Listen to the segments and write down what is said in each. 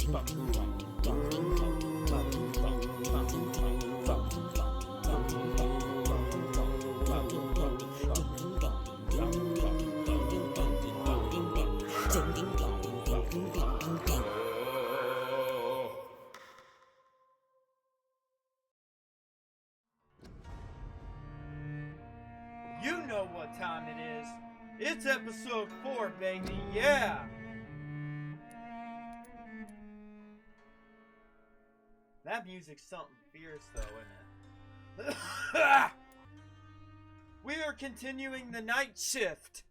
You know what time it is. It's episode 4, baby. Yeah! That music's something fierce, though, isn't it? We are continuing the night shift.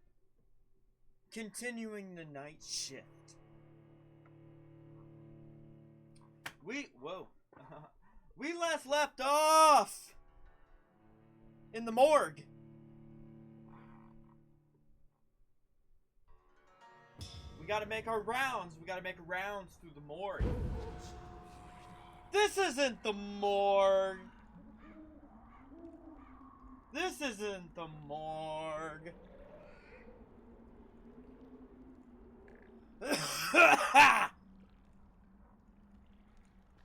Whoa. We last left off in the morgue. We gotta make our rounds. We gotta make rounds through the morgue. This isn't the morgue. This isn't the morgue.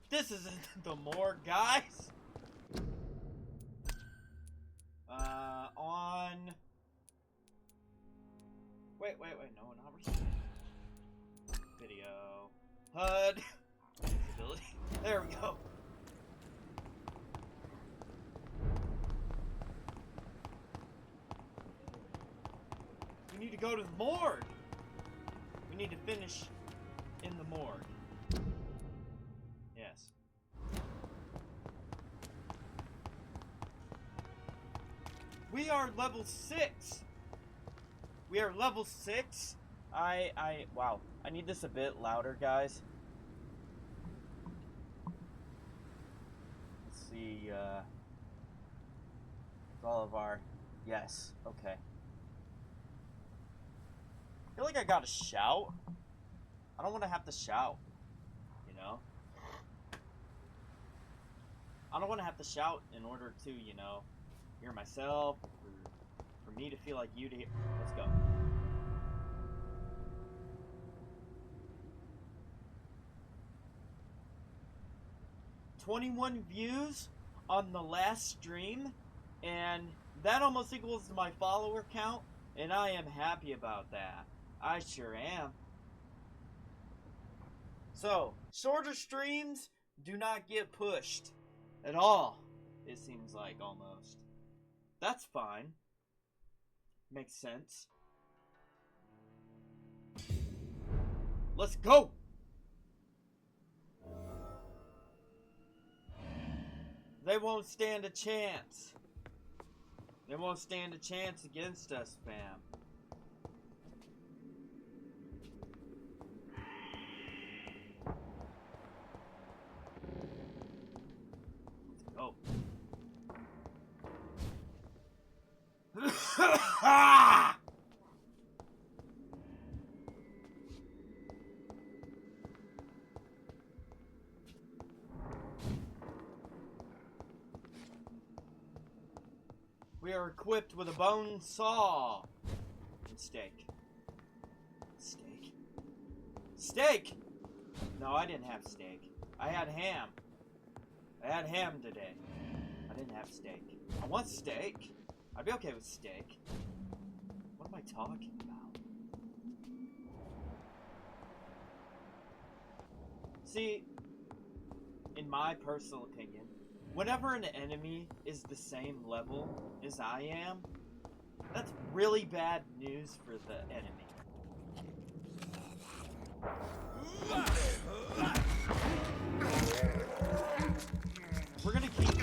This isn't the morgue, guys. On. Wait. No, not receiving. Video. HUD. Visibility. There we go. We need to go to the morgue. We need to finish in the morgue. Yes. We are level 6. We are level 6. Wow. I need this a bit louder, guys. Let's see, all of our, yes, okay. I feel like I gotta shout. I don't want to have to shout, you know? I don't want to have to shout in order to, you know, hear myself, or for me to feel like you to hear. Let's go. $21 views on the last stream, and that almost equals to my follower count, and I am happy about that. I sure am. So, shorter streams do not get pushed at all, it seems like, almost. That's fine. Makes sense. Let's go! They won't stand a chance. They won't stand a chance against us, fam. Let's go. We are equipped with a bone saw and steak. Steak? Steak! No, I didn't have steak. I had ham. I had ham today. I didn't have steak. I want steak. I'd be okay with steak. What am I talking about? See, in my personal opinion, whenever an enemy is the same level as I am, that's really bad news for the enemy. We're gonna keep,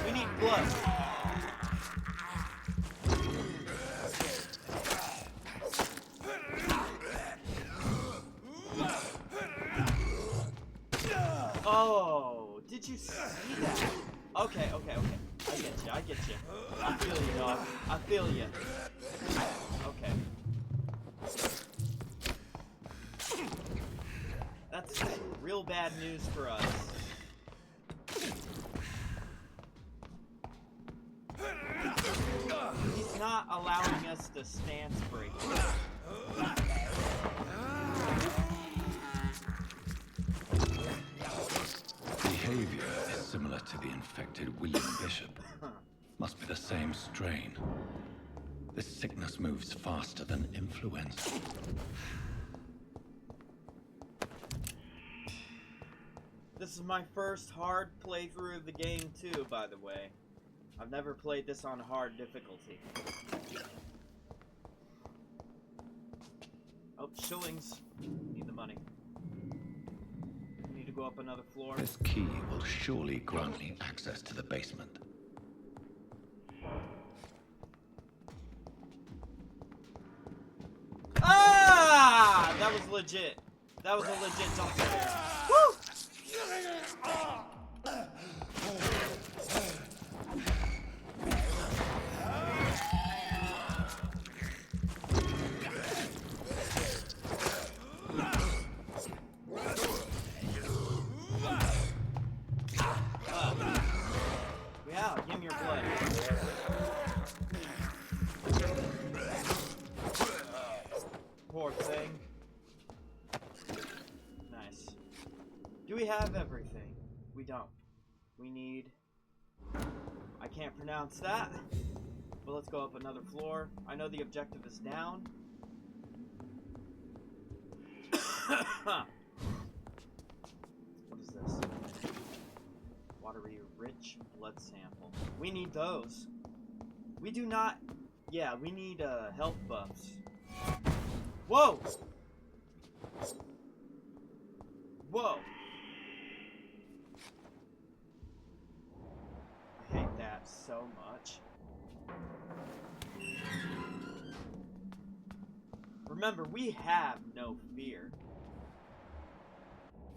we need blood. Oh, did you see that? Okay. I get you. I feel you, dog. I feel you. Okay. That's real bad news for us. He's not allowing us to stance break. infected William Bishop. Must be the same strain. This sickness moves faster than influenza. This is my first hard playthrough of the game too, by the way. I've never played this on hard difficulty. Oh, shillings. Need the money. Need to go up another floor. This key will surely grant me access to the basement. Ah! That was legit. That was a legit jump scare. Woo! Yeah, give me your blood. Poor thing. Nice. Do we have everything? We don't. We need... I can't pronounce that. But let's go up another floor. I know the objective is down. What is this? Watery rich blood sample. We need those. We do not... Yeah, we need health buffs. Whoa! Whoa! I hate that so much. Remember, we have no fear.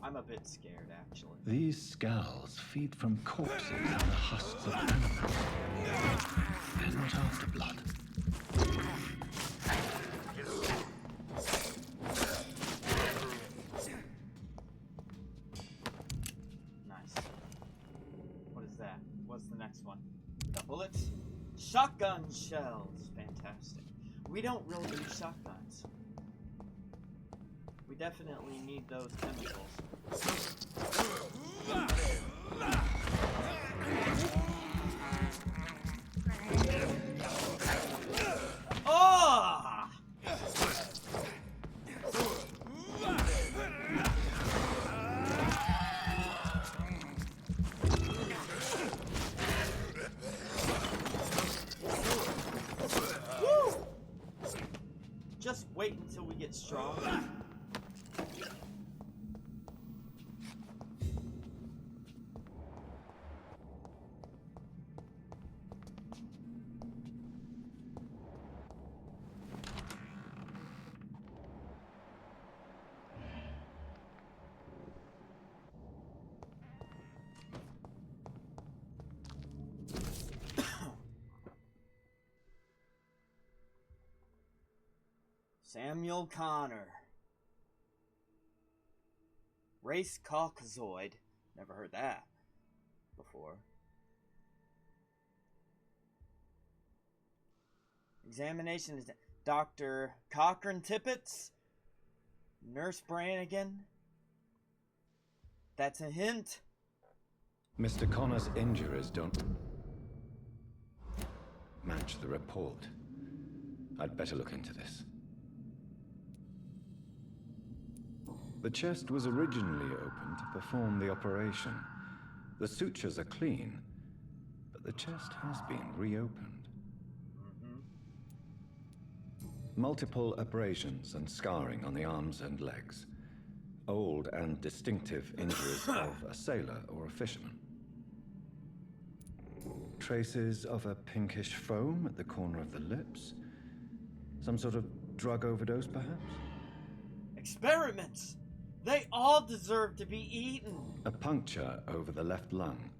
I'm a bit scared, actually. These scowls feed from corpses and the husks of animals. They're not after blood. Nice. What is that? What's the next one? We got bullets? Shotgun shells. Fantastic. We don't really use shotguns. We definitely need those chemicals. Oh! Woo! Just wait until we get strong. Samuel Connor. Race Caucasoid. Never heard that before. Examination is Dr. Cochran Tippett. Nurse Brannigan. That's a hint. Mr. Connor's injuries don't match the report. I'd better look into this. The chest was originally opened to perform the operation. The sutures are clean, but the chest has been reopened. Multiple abrasions and scarring on the arms and legs. Old and distinctive injuries of a sailor or a fisherman. Traces of a pinkish foam at the corner of the lips. Some sort of drug overdose, perhaps? Experiments! They all deserve to be eaten! A puncture over the left lung.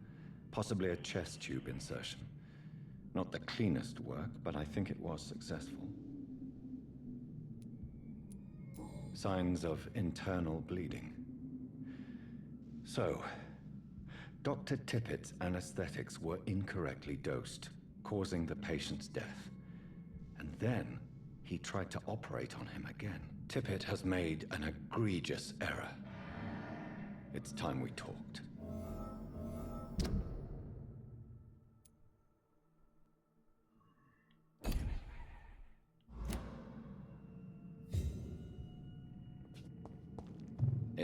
Possibly a chest tube insertion. Not the cleanest work, but I think it was successful. Signs of internal bleeding. So, Dr. Tippett's anesthetics were incorrectly dosed, causing the patient's death. And then, he tried to operate on him again. Tippett has made an egregious error. It's time we talked.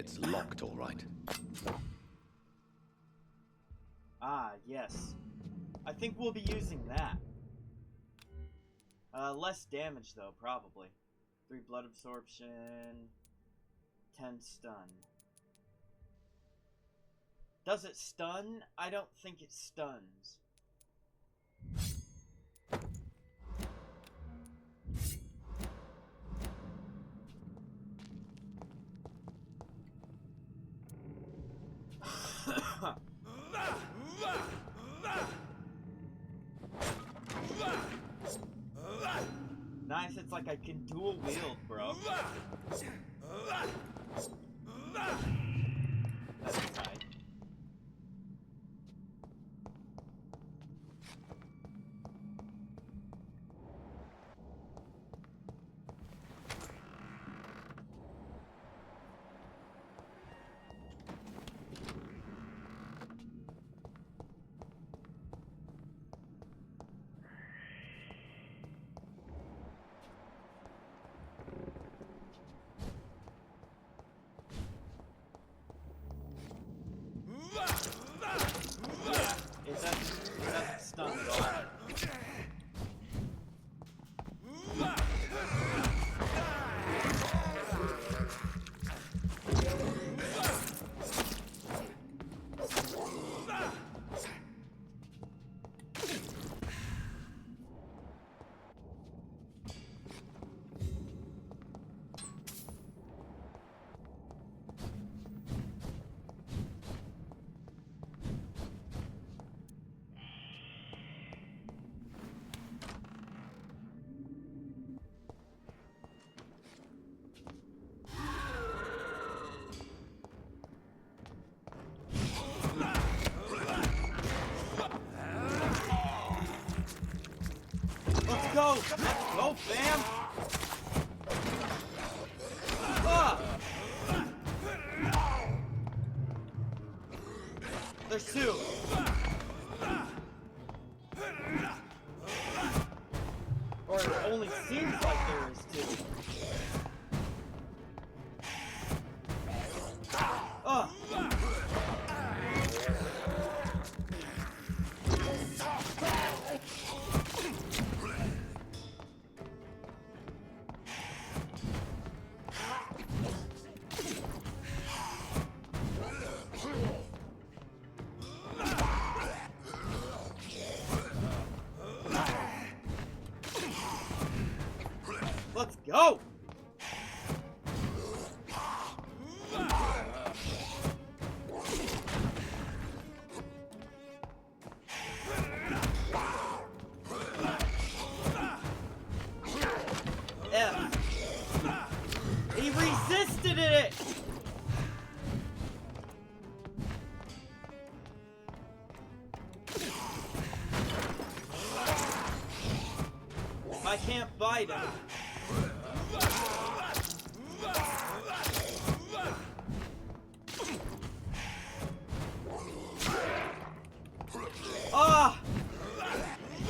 It's locked, all right. Ah, yes. I think we'll be using that. Less damage, though, probably. 3 blood absorption, 10 stun. Does it stun? I don't think it stuns. Nice, it's like I can dual wield, bro. That's tight. It doesn't stun at all. Let's go! Let's go, fam! Ah! There's 2. Or it only seems like there is 2. Ah! Let's go! F. He resisted it! I can't bite him. Ah!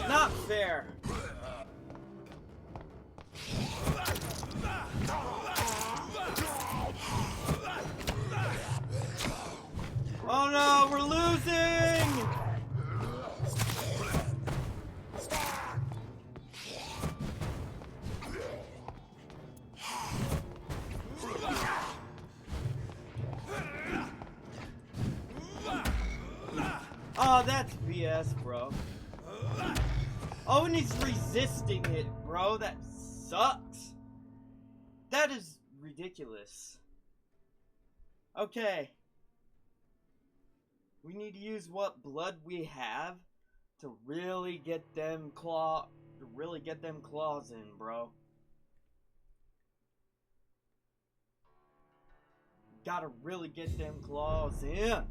Not fair. Oh no, we're losing! Oh, that's BS, bro. Oh, and he's resisting it, bro. That sucks. That is ridiculous. Okay. We need to use what blood we have to really get them claws in, bro. Gotta really get them claws in.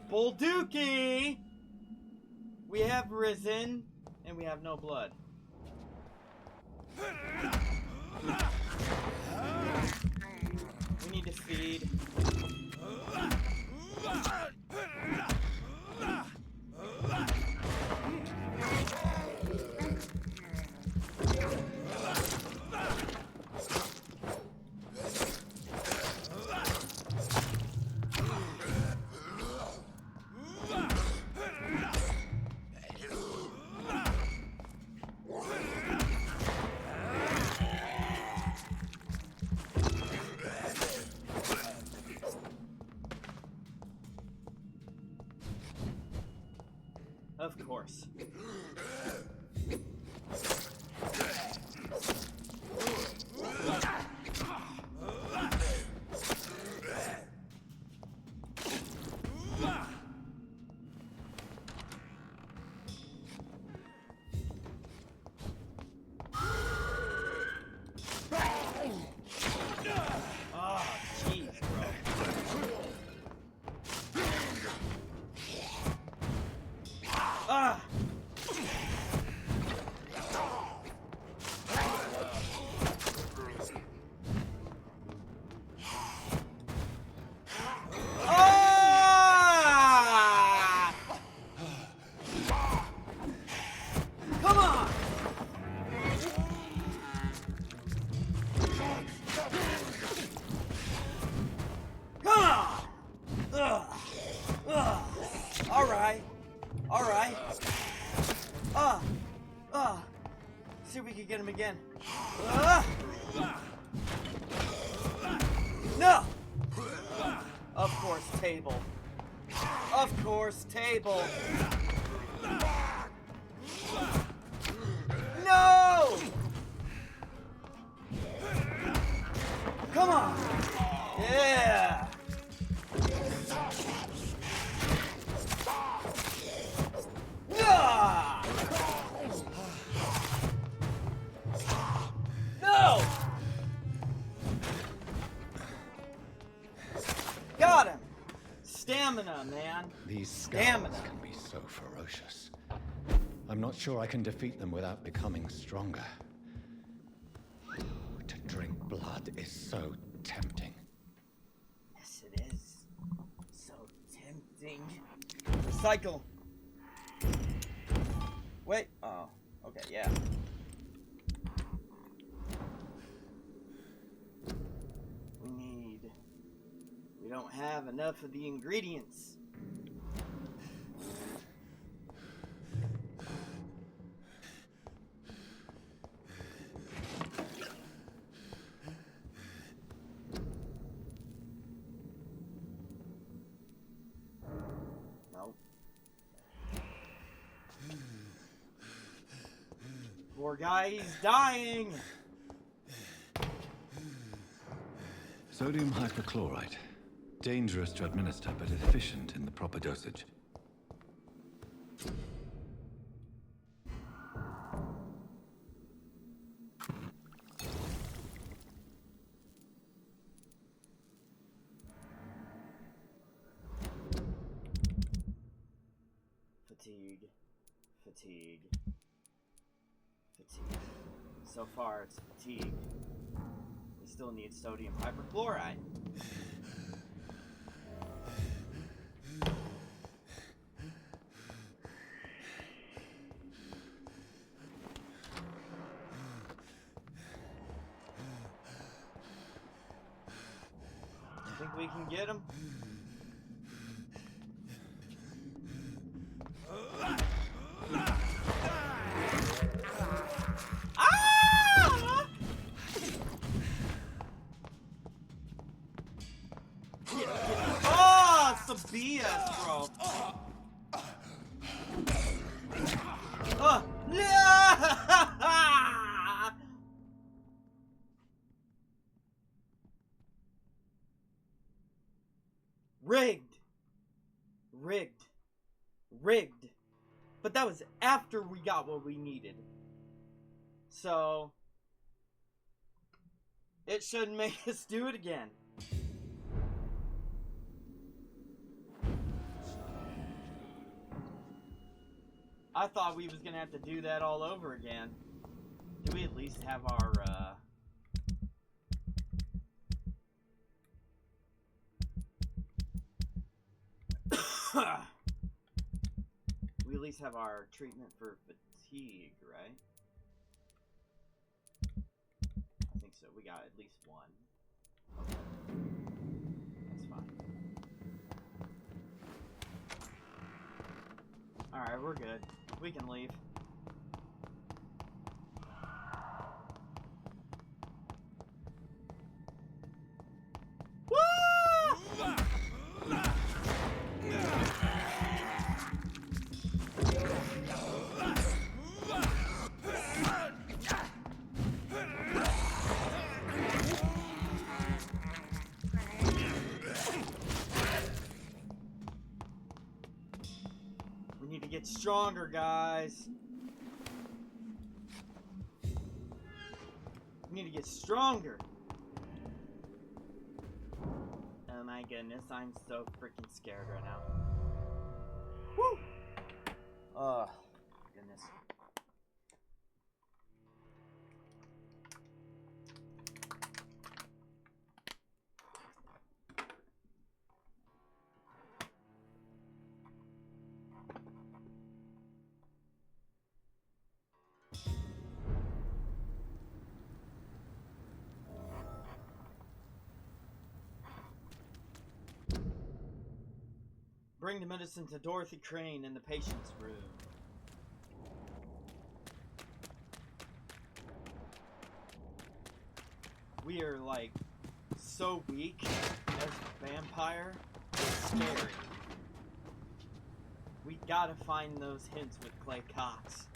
Bolduki! We have risen, and we have no blood. We need to feed. Of course. See if we can get him again. No! Of course, table. Of course, table. No! Come on! Yeah! No! Got him! Stamina, man. These skulls can be so ferocious. I'm not sure I can defeat them without becoming stronger. To drink blood is so tempting. Yes, it is. So tempting. Recycle. Wait. Oh. Okay, yeah. We don't have enough of the ingredients. Nope. Poor guy, he's dying. Sodium hypochlorite. Dangerous to administer, but efficient in the proper dosage. Fatigue. Fatigue. Fatigue. So far, it's fatigue. We still need sodium hypochlorite. Think we can get him? Ah! Oh, it's the BS, bro. No! Rigged. Rigged. Rigged. But that was after we got what we needed. So, it shouldn't make us do it again. I thought we was gonna have to do that all over again. Do we at least have our, we at least have our treatment for fatigue, right? I think so. We got at least one. Okay. That's fine. Alright, we're good. We can leave. Woo! get stronger, guys. We need to get stronger. Oh my goodness, I'm so freaking scared right now. Woo! Goodness. Bring the medicine to Dorothy Crane in the patient's room. We are like so weak as Vampyr. It's scary. We gotta find those hints with Clay Cox.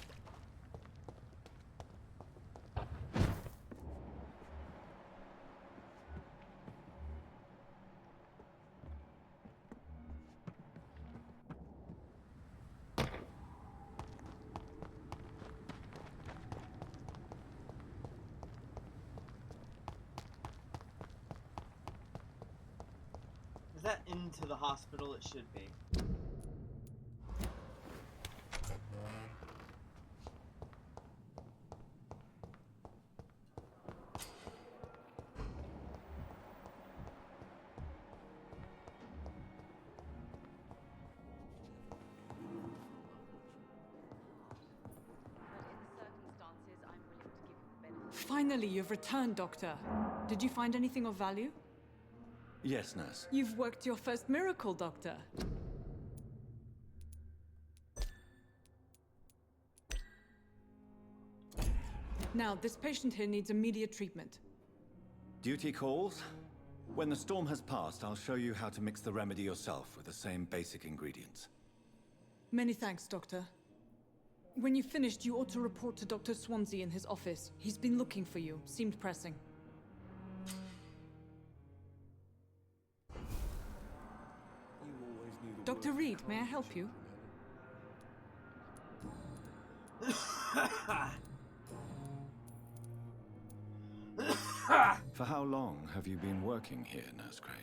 Is that into the hospital? It should be. Finally, you've returned, Doctor. Did you find anything of value? Yes, nurse. You've worked your first miracle, Doctor. Now, this patient here needs immediate treatment. Duty calls? When the storm has passed, I'll show you how to mix the remedy yourself with the same basic ingredients. Many thanks, Doctor. When you've finished, you ought to report to Dr. Swansea in his office. He's been looking for you. Seemed pressing. Dr. Reed, may I help you? For how long have you been working here, Nurse Crane?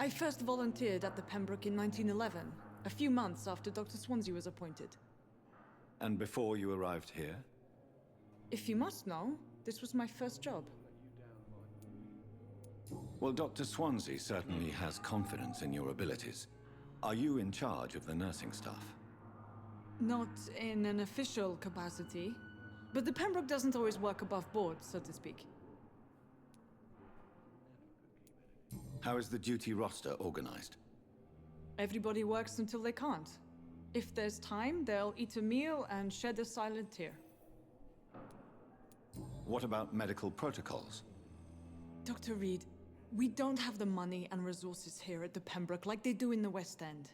I first volunteered at the Pembroke in 1911, a few months after Dr. Swansea was appointed. And before you arrived here? If you must know, this was my first job. Well, Dr. Swansea certainly has confidence in your abilities. Are you in charge of the nursing staff? Not in an official capacity, but the Pembroke doesn't always work above board, so to speak. How is the duty roster organized? Everybody works until they can't. If there's time, they'll eat a meal and shed a silent tear. What about medical protocols? Dr. Reed, we don't have the money and resources here at the Pembroke like they do in the West End.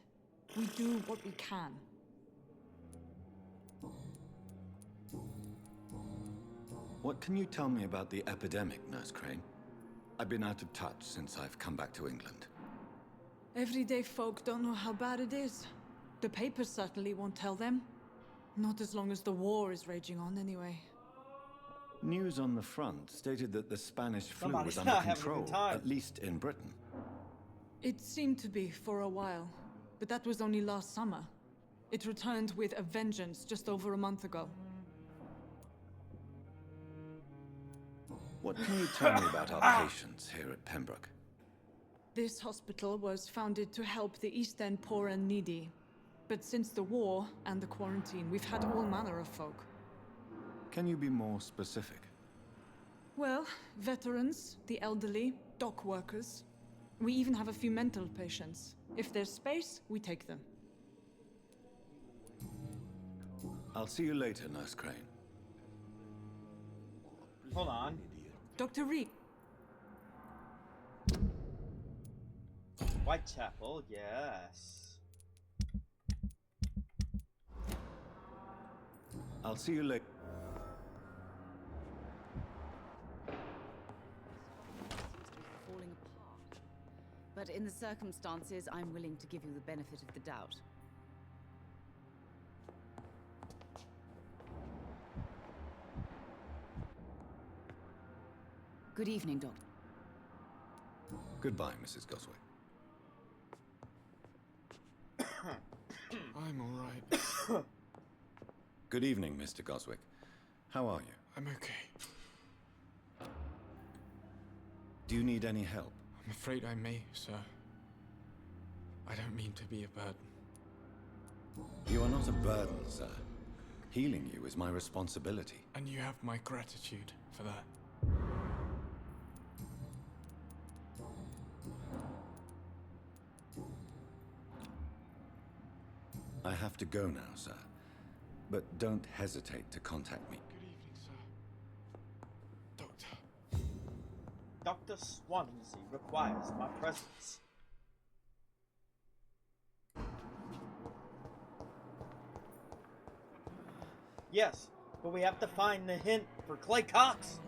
We do what we can. What can you tell me about the epidemic, Nurse Crane? I've been out of touch since I've come back to England. Everyday folk don't know how bad it is. The papers certainly won't tell them. Not as long as the war is raging on, anyway. News on the front stated that the Spanish flu Somebody's was not under having a good control, time. at least in Britain. It seemed to be for a while, but that was only last summer. It returned with a vengeance just over a month ago. What can you tell me about our patients here at Pembroke? This hospital was founded to help the East End poor and needy. But since the war and the quarantine, we've had all manner of folk. Can you be more specific? Well, veterans, the elderly, dock workers. We even have a few mental patients. If there's space, we take them. I'll see you later, Nurse Crane. Hold on. Dr. Reed. Whitechapel, yes. I'll see you later. Falling apart. But in the circumstances, I'm willing to give you the benefit of the doubt. Good evening, Doctor. Goodbye, Mrs. Goswick. I'm all right. Good evening, Mr. Goswick. How are you? I'm okay. Do you need any help? I'm afraid I may, sir. I don't mean to be a burden. You are not a burden, sir. Healing you is my responsibility. And you have my gratitude for that. I have to go now, sir. But don't hesitate to contact me. Good evening, sir. Doctor. Dr. Swansea requires my presence. Yes, but we have to find the hint for Clay Cox.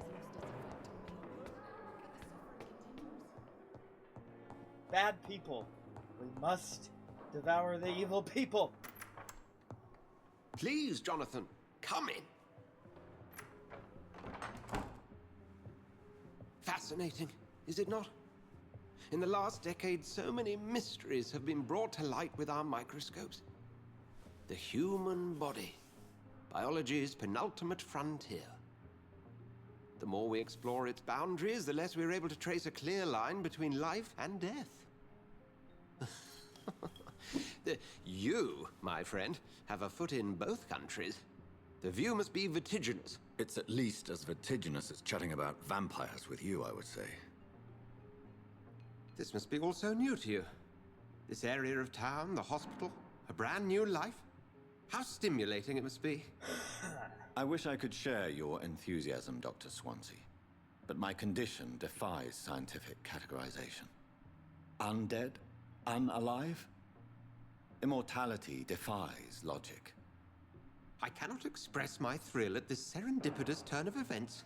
Bad people. We must devour the evil people. Please, Jonathan, come in. Fascinating, is it not? In the last decade, so many mysteries have been brought to light with our microscopes. The human body, biology's penultimate frontier. The more we explore its boundaries, the less we're able to trace a clear line between life and death. You, my friend, have a foot in both countries. The view must be vertiginous. It's at least as vertiginous as chatting about vampires with you, I would say. This must be all so new to you. This area of town, the hospital, a brand new life. How stimulating it must be. I wish I could share your enthusiasm, Dr. Swansea. But my condition defies scientific categorization. Undead? Unalive? Immortality defies logic. I cannot express my thrill at this serendipitous turn of events.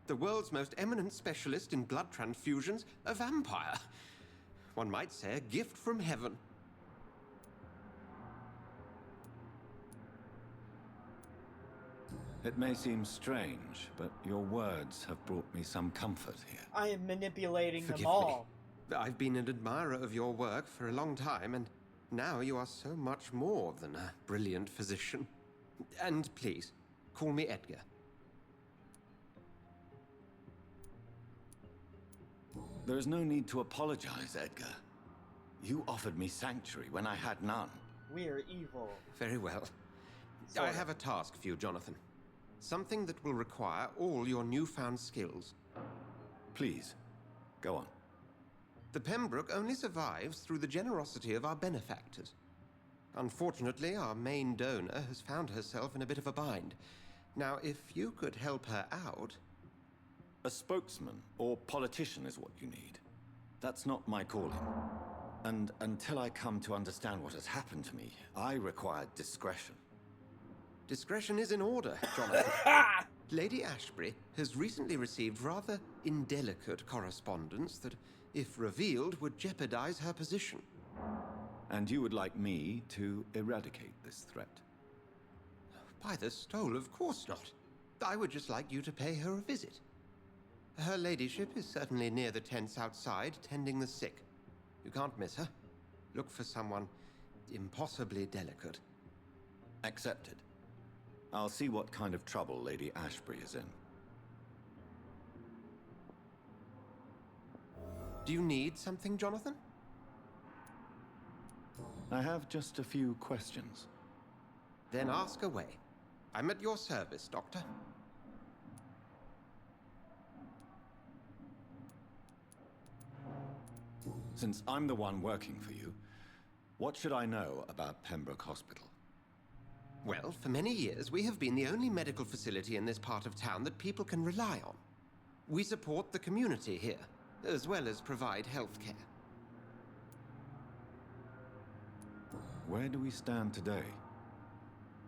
The world's most eminent specialist in blood transfusions, a vampire. One might say a gift from heaven. It may seem strange, but your words have brought me some comfort here. I am manipulating Forgive them all. me. I've been an admirer of your work for a long time, and now you are so much more than a brilliant physician. And please, call me Edgar. There is no need to apologize, Edgar. You offered me sanctuary when I had none. We are evil. Very well. Sort I of. have a task for you, Jonathan. Something that will require all your newfound skills. Please, go on. The Pembroke only survives through the generosity of our benefactors. Unfortunately, our main donor has found herself in a bit of a bind. Now, if you could help her out... A spokesman or politician is what you need. That's not my calling. And until I come to understand what has happened to me, I require discretion. Discretion is in order, Jonathan. Lady Ashbury has recently received rather indelicate correspondence that, if revealed, would jeopardize her position. And you would like me to eradicate this threat? By the stole, of course not. I would just like you to pay her a visit. Her ladyship is certainly near the tents outside, tending the sick. You can't miss her. Look for someone impossibly delicate. Accepted. I'll see what kind of trouble Lady Ashbury is in. Do you need something, Jonathan? I have just a few questions. Then ask away. I'm at your service, Doctor. Since I'm the one working for you, what should I know about Pembroke Hospital? Well, for many years, we have been the only medical facility in this part of town that people can rely on. We support the community here, as well as provide health care. Where do we stand today?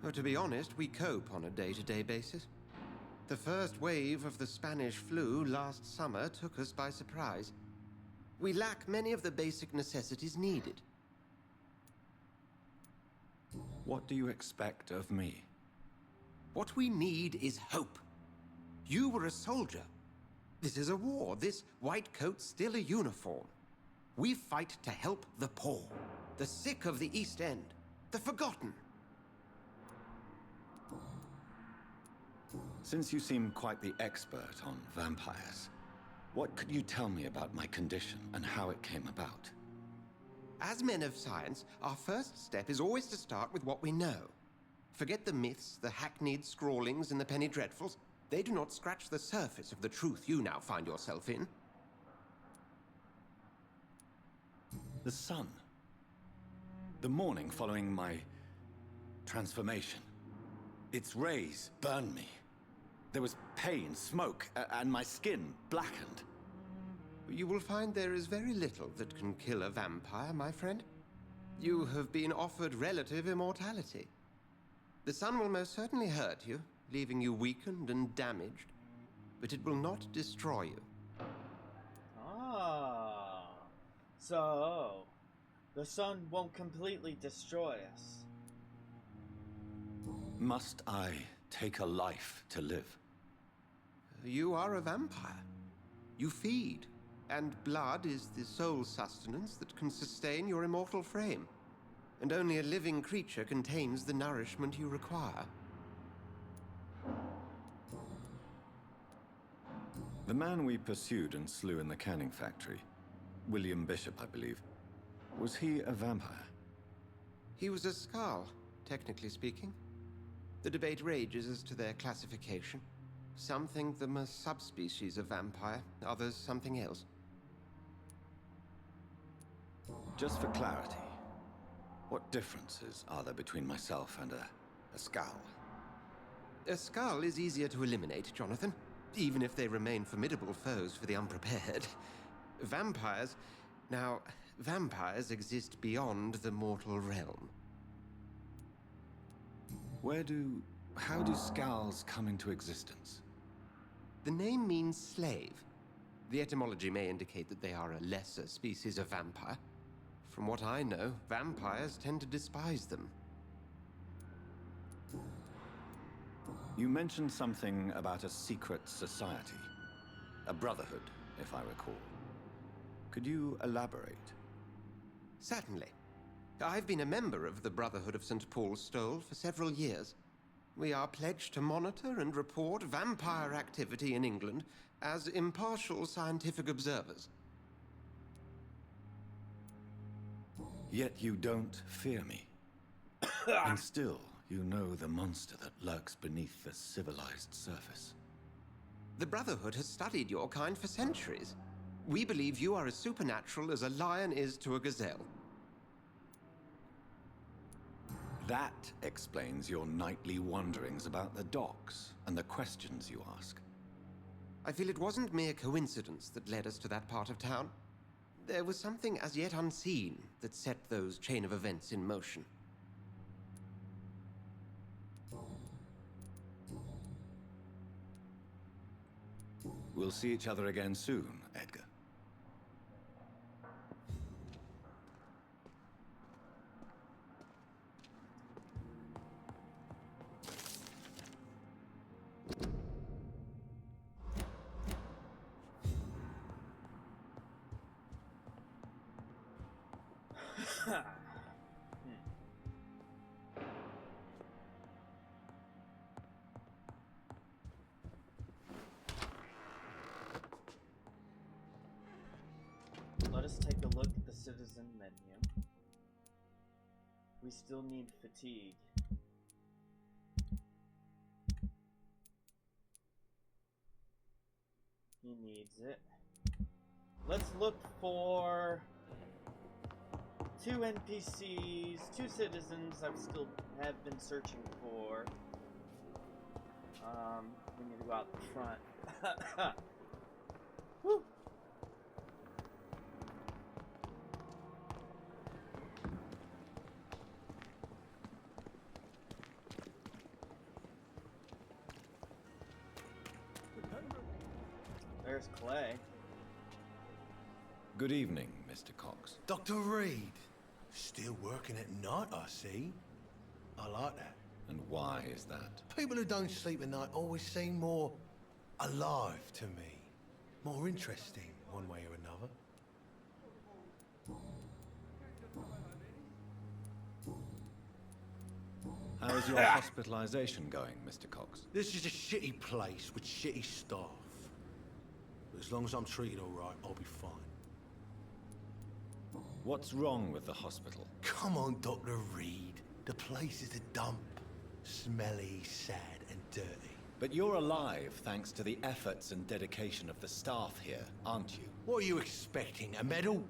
Oh, to be honest, we cope on a day-to-day basis. The first wave of the Spanish flu last summer took us by surprise. We lack many of the basic necessities needed. What do you expect of me? What we need is hope. You were a soldier. This is a war. This white coat's still a uniform. We fight to help the poor, the sick of the East End, the forgotten. Since you seem quite the expert on vampires, what could you tell me about my condition and how it came about? As men of science, our first step is always to start with what we know. Forget the myths, the hackneyed scrawlings, and the penny dreadfuls. They do not scratch the surface of the truth you now find yourself in. The sun. The morning following my transformation. Its rays burned me. There was pain, smoke, and my skin blackened. You will find there is very little that can kill a vampire, my friend. You have been offered relative immortality. The sun will most certainly hurt you, leaving you weakened and damaged, but it will not destroy you. Ah. So, the sun won't completely destroy us. Must I take a life to live? You are a vampire. You feed, and blood is the sole sustenance that can sustain your immortal frame. And only a living creature contains the nourishment you require. The man we pursued and slew in the canning factory, William Bishop, I believe, was he a vampire? He was a Skald, technically speaking. The debate rages as to their classification. Some think them a subspecies of vampire, others something else. Just for clarity, what differences are there between myself and a Skald? A Skald is easier to eliminate, Jonathan, even if they remain formidable foes for the unprepared. Vampires... Now, vampires exist beyond the mortal realm. How do Skalds come into existence? The name means slave. The etymology may indicate that they are a lesser species of vampire. From what I know, vampires tend to despise them. You mentioned something about a secret society. A brotherhood, if I recall. Could you elaborate? Certainly. I've been a member of the Brotherhood of St. Paul's Stole for several years. We are pledged to monitor and report vampire activity in England as impartial scientific observers. Yet you don't fear me. And still, you know the monster that lurks beneath the civilized surface. The Brotherhood has studied your kind for centuries. We believe you are as supernatural as a lion is to a gazelle. That explains your nightly wanderings about the docks and the questions you ask. I feel it wasn't mere coincidence that led us to that part of town. There was something as yet unseen that set those chain of events in motion. We'll see each other again soon, Edgar. Let us take a look at the citizen menu. We still need fatigue. He needs it. Let's look for 2 NPCs, 2 citizens have been searching for. We need to go out the front. Woo! There's Clay. Good evening, Mr. Cox. Dr. Reed. Still working at night, I see. I like that. And why is that? People who don't sleep at night always seem more alive to me. more interesting, one way or another. How's your hospitalization going, Mr. Cox? This is a shitty place with shitty staff. But as long as I'm treated all right, I'll be fine. What's wrong with the hospital? Come on, Dr. Reed. The place is a dump. Smelly, sad, and dirty. But you're alive thanks to the efforts and dedication of the staff here, aren't you? What are you expecting, a medal?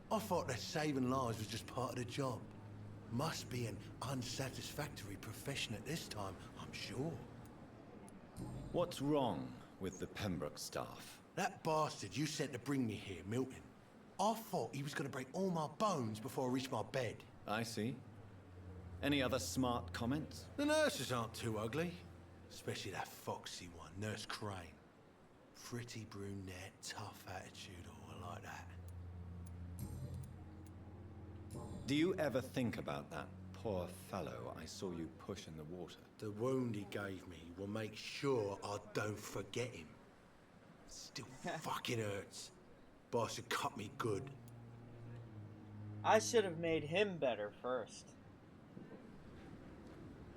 I thought that saving lives was just part of the job. Must be an unsatisfactory profession at this time, I'm sure. What's wrong with the Pembroke staff? That bastard you sent to bring me here, Milton. I thought he was going to break all my bones before I reached my bed. I see. Any other smart comments? The nurses aren't too ugly. Especially that foxy one, Nurse Crane. Pretty brunette, tough attitude, all like that. Do you ever think about that poor fellow I saw you push in the water? The wound he gave me will make sure I don't forget him. Still fucking hurts. Boss had cut me good. I should have made him better first.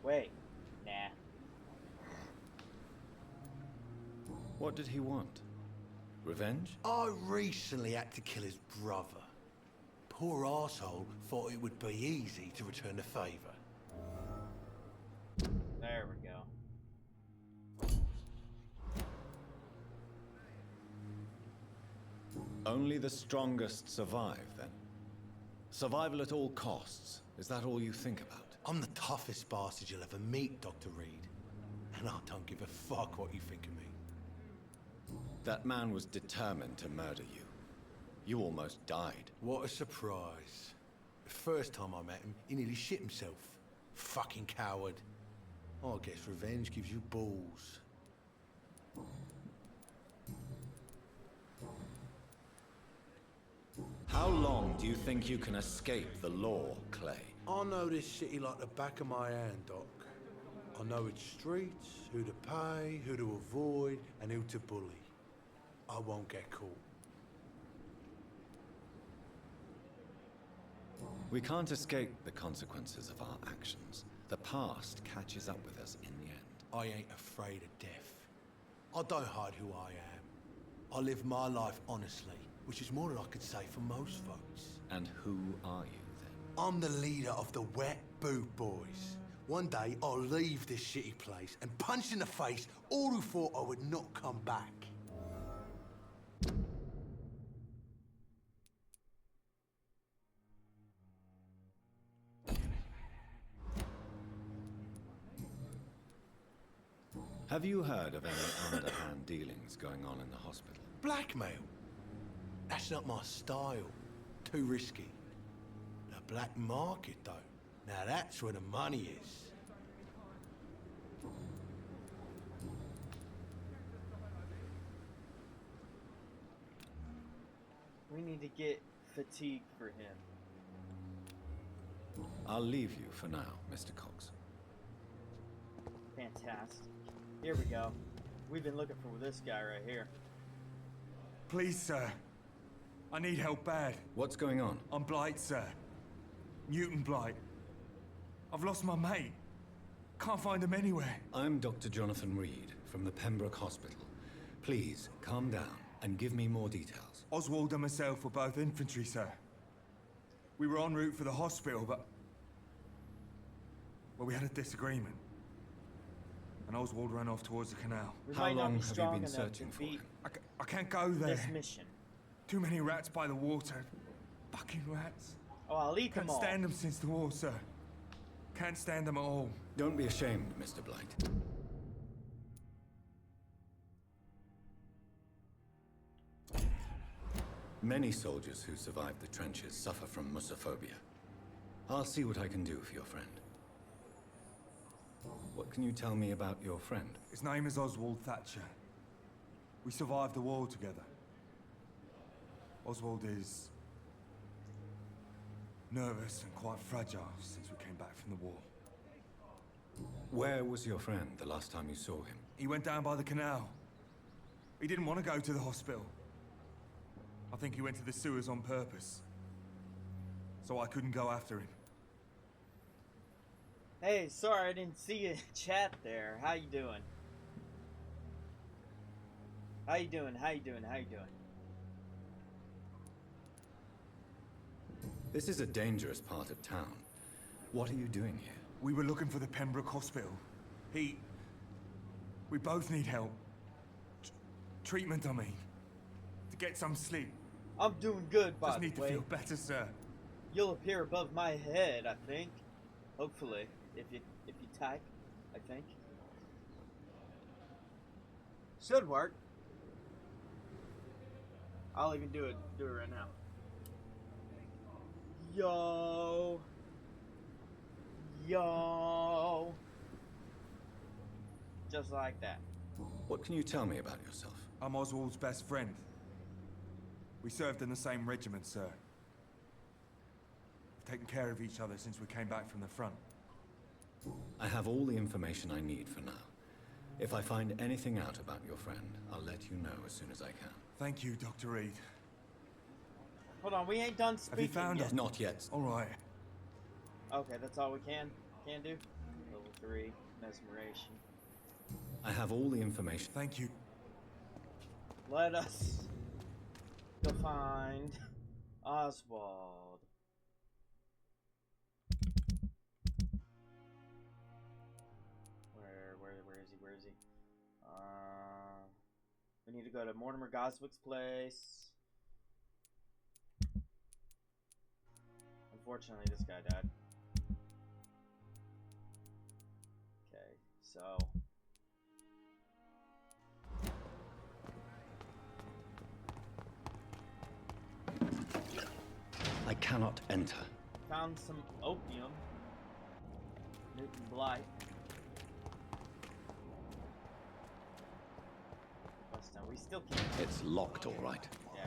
Wait. Nah. What did he want? Revenge? I recently had to kill his brother. Poor arsehole thought it would be easy to return the favor. There we go. Only the strongest survive, then? Survival at all costs. Is that all you think about? I'm the toughest bastard you'll ever meet, Dr. Reed. And I don't give a fuck what you think of me. That man was determined to murder you. You almost died. What a surprise. The first time I met him, he nearly shit himself. Fucking coward. I guess revenge gives you balls. How long do you think you can escape the law, Clay? I know this city like the back of my hand, Doc. I know its streets, who to pay, who to avoid, and who to bully. I won't get caught. We can't escape the consequences of our actions. The past catches up with us in the end. I ain't afraid of death. I don't hide who I am. I live my life honestly, which is more than I could say for most folks. And who are you, then? I'm the leader of the Wet Boot Boys. One day, I'll leave this shitty place and punch in the face all who thought I would not come back. Have you heard of any underhand dealings going on in the hospital? Blackmail? That's not my style. Too risky. The black market, though. Now that's where the money is. We need to get fatigue for him. I'll leave you for now, Mr. Cox. Fantastic. Here we go. We've been looking for this guy right here. Please, sir. I need help bad. What's going on? I'm Blight, sir. Newton Blight. I've lost my mate. Can't find him anywhere. I'm Dr. Jonathan Reed from the Pembroke Hospital. Please, calm down and give me more details. Oswald and myself were both infantry, sir. We were en route for the hospital, but... well, we had a disagreement. And Oswald ran off towards the canal. We How might not long be have you strong been enough searching to for beat him? I can't go there. this mission. Too many rats by the water. Fucking rats. Oh, I'll eat them Can't all. stand them since the war, sir. Can't stand them at all. Don't be ashamed, Mr. Blight. Many soldiers who survive the trenches suffer from musophobia. I'll see what I can do for your friend. What can you tell me about your friend? His name is Oswald Thatcher. We survived the war together. Oswald is... nervous and quite fragile since we came back from the war. Where was your friend the last time you saw him? He went down by the canal. He didn't want to go to the hospital. I think he went to the sewers on purpose. So I couldn't go after him. Hey, sorry I didn't see you in chat there. How you doing? How you doing? How you doing? How you doing? This is a dangerous part of town. What are you doing here? We were looking for the Pembroke Hospital. We both need help. Treatment, I mean. To get some sleep. I'm doing good, by Just the need to way. feel better, sir. You'll appear above my head, I think. Hopefully, if you type, I think. Should work. I'll even do it right now. Yo. Yo. Just like that. What can you tell me about yourself? I'm Oswald's best friend. We served in the same regiment, sir. We've taken care of each other since we came back from the front. I have all the information I need for now. If I find anything out about your friend, I'll let you know as soon as I can. Thank you, Dr. Reed. Hold on, we ain't done speaking Have you found yet. us? Not yet. All right. Okay, that's all we can do. Level 3, mesmeration. I have all the information. Thank you. Let us go find Oswald. Where is he? We need to go to Mortimer Goswick's place. Unfortunately, this guy died. Okay, so I cannot enter. found some opium. Newton Blythe. Bust down. We still can't. It's locked, all right. Yeah.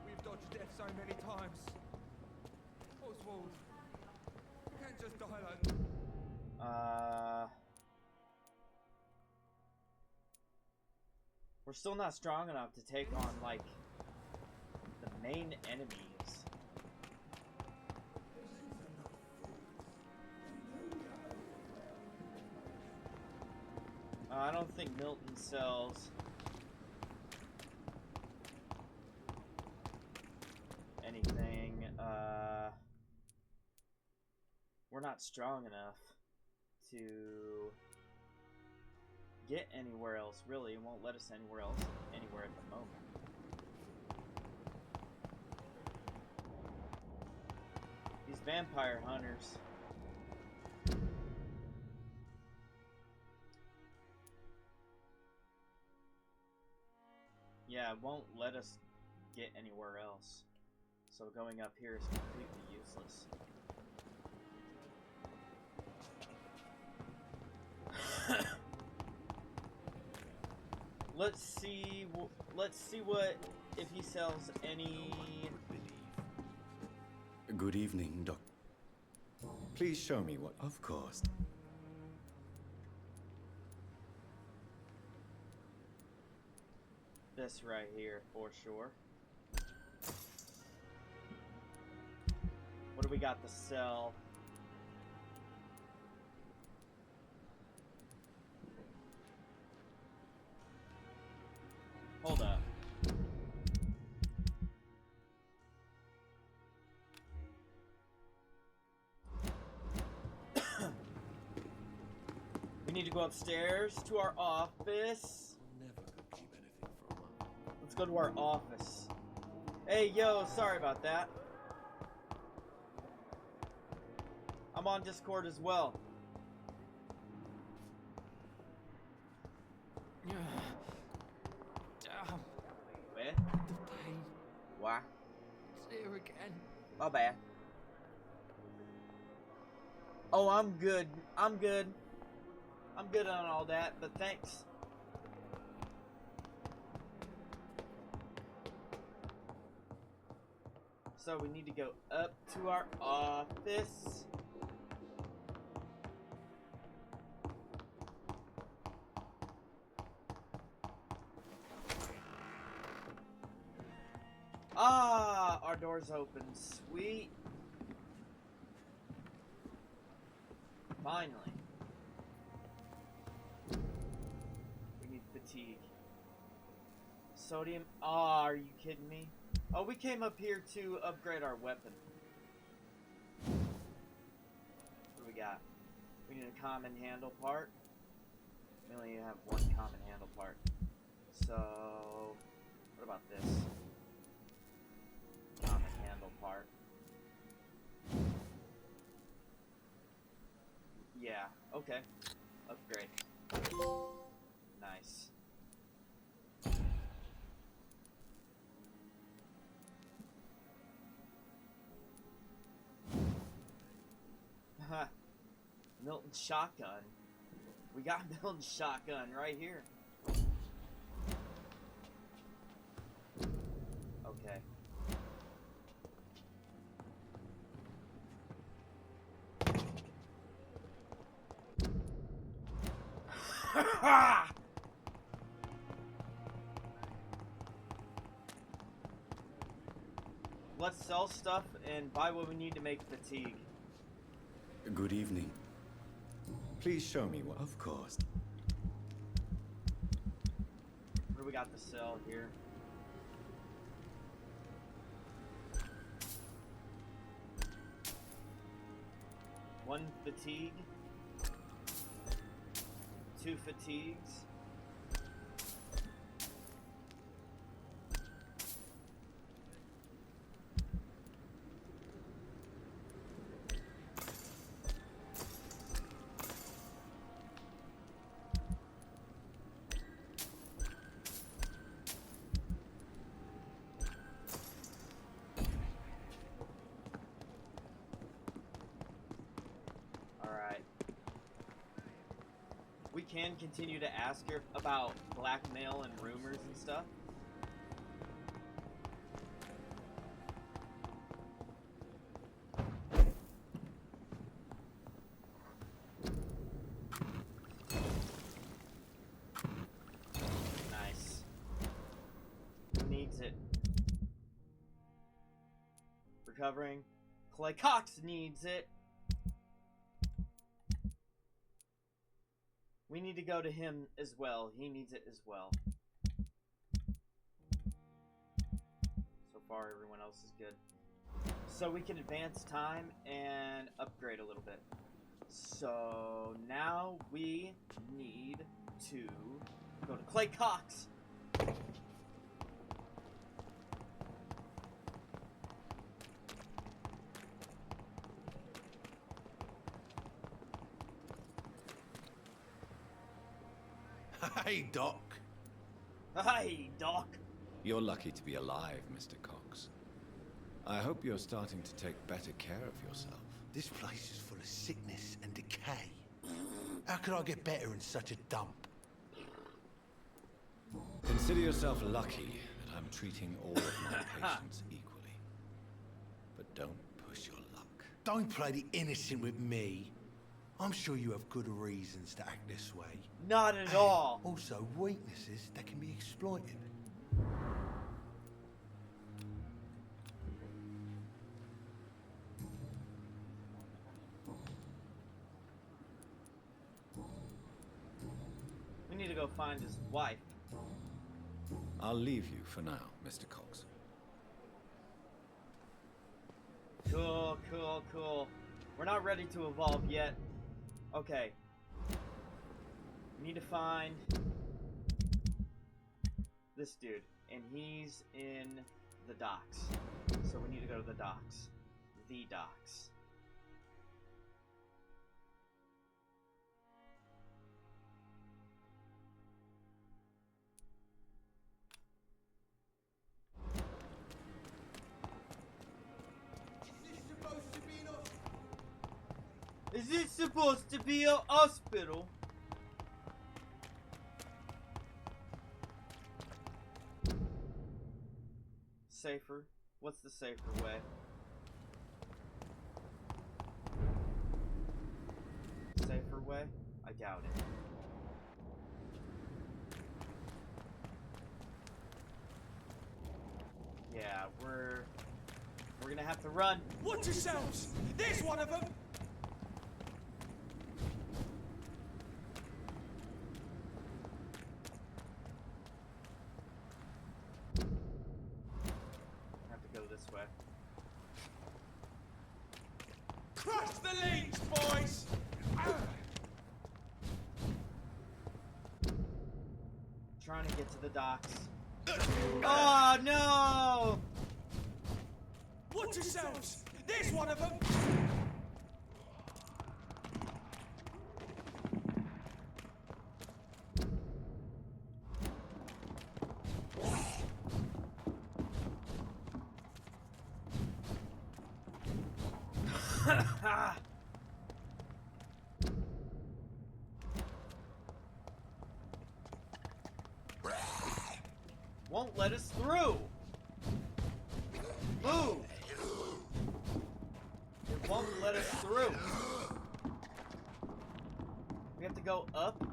We've dodged death so many times. Oswald, you can't just die like that. We're still not strong enough to take on, like, the main enemies. I don't think Milton sells anything. We're not strong enough to get anywhere else, really. It won't let us anywhere else, anywhere at the moment. These vampire hunters. Yeah, it won't let us get anywhere else. So going up here is completely useless. Let's see what if he sells any. Good evening, Doc. Please show me what. Of course. This right here for sure. What do we got to sell? Hold up. We need to go upstairs to our office. Never could keep anything from her. Let's go to our office. Hey, yo, sorry about that. I'm on Discord as well. Damn, Where? the pain. Why? It's here again. My bad. Oh, I'm good. I'm good. I'm good on all that, but thanks. So we need to go up to our office. Ah, our door's open. Sweet. Finally. We need fatigue. Sodium. Ah, are you kidding me? Oh, we came up here to upgrade our weapon. What do we got? We need a common handle part. We only have one common handle part. So, what about this? Common handle part. Yeah, okay. Upgrade. Nice. Haha. Milton's shotgun. We got Milton's shotgun right here. Okay. Let's sell stuff and buy what we need to make fatigue. Good evening. Please show me what. Of course. What do we got to sell here? One fatigue. 2 fatigues. We can continue to ask her about blackmail and rumors and stuff. Nice. Who needs it? Recovering. Clay Cox needs it. We need to go to him as well. He needs it as well. So far, everyone else is good. So we can advance time and upgrade a little bit. So now we need to go to Clay Cox. Hey, Doc. Hi, Doc. You're lucky to be alive, Mr. Cox. I hope you're starting to take better care of yourself. This place is full of sickness and decay. How could I get better in such a dump? Consider yourself lucky that I'm treating all of my patients equally. But don't push your luck. Don't play the innocent with me. I'm sure you have good reasons to act this way. Not at all. Also, weaknesses that can be exploited. We need to go find his wife. I'll leave you for now, Mr. Cox. Cool, cool, cool. We're not ready to evolve yet. Okay. We need to find this dude, and he's in the docks. So we need to go to the docks. The docks. Is this supposed to be a hospital? Safer? What's the safer way? Safer way? I doubt it. Yeah, we're gonna have to run. Watch yourselves! There's one of them! Have to go this way. Crush the leech, boys! Trying to get to the docks. Oh no! Watch yourselves! There's one of them! Won't let us through. Move. It won't let us through. We have to go up.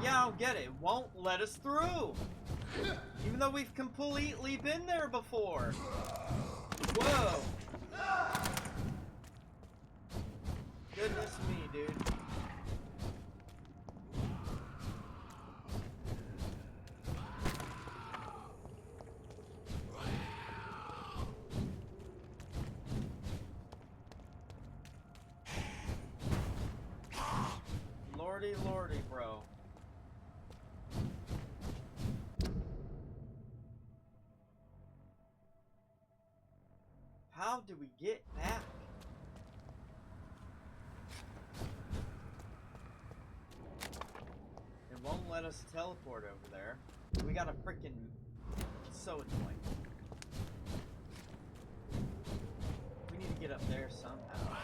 Yeah, I don't get it. It won't let us through. Even though we've completely been there before. Whoa. Goodness me, dude. Lordy, lordy, bro. How do we get back? It won't let us teleport over there. We got a freaking... So annoying. We need to get up there somehow.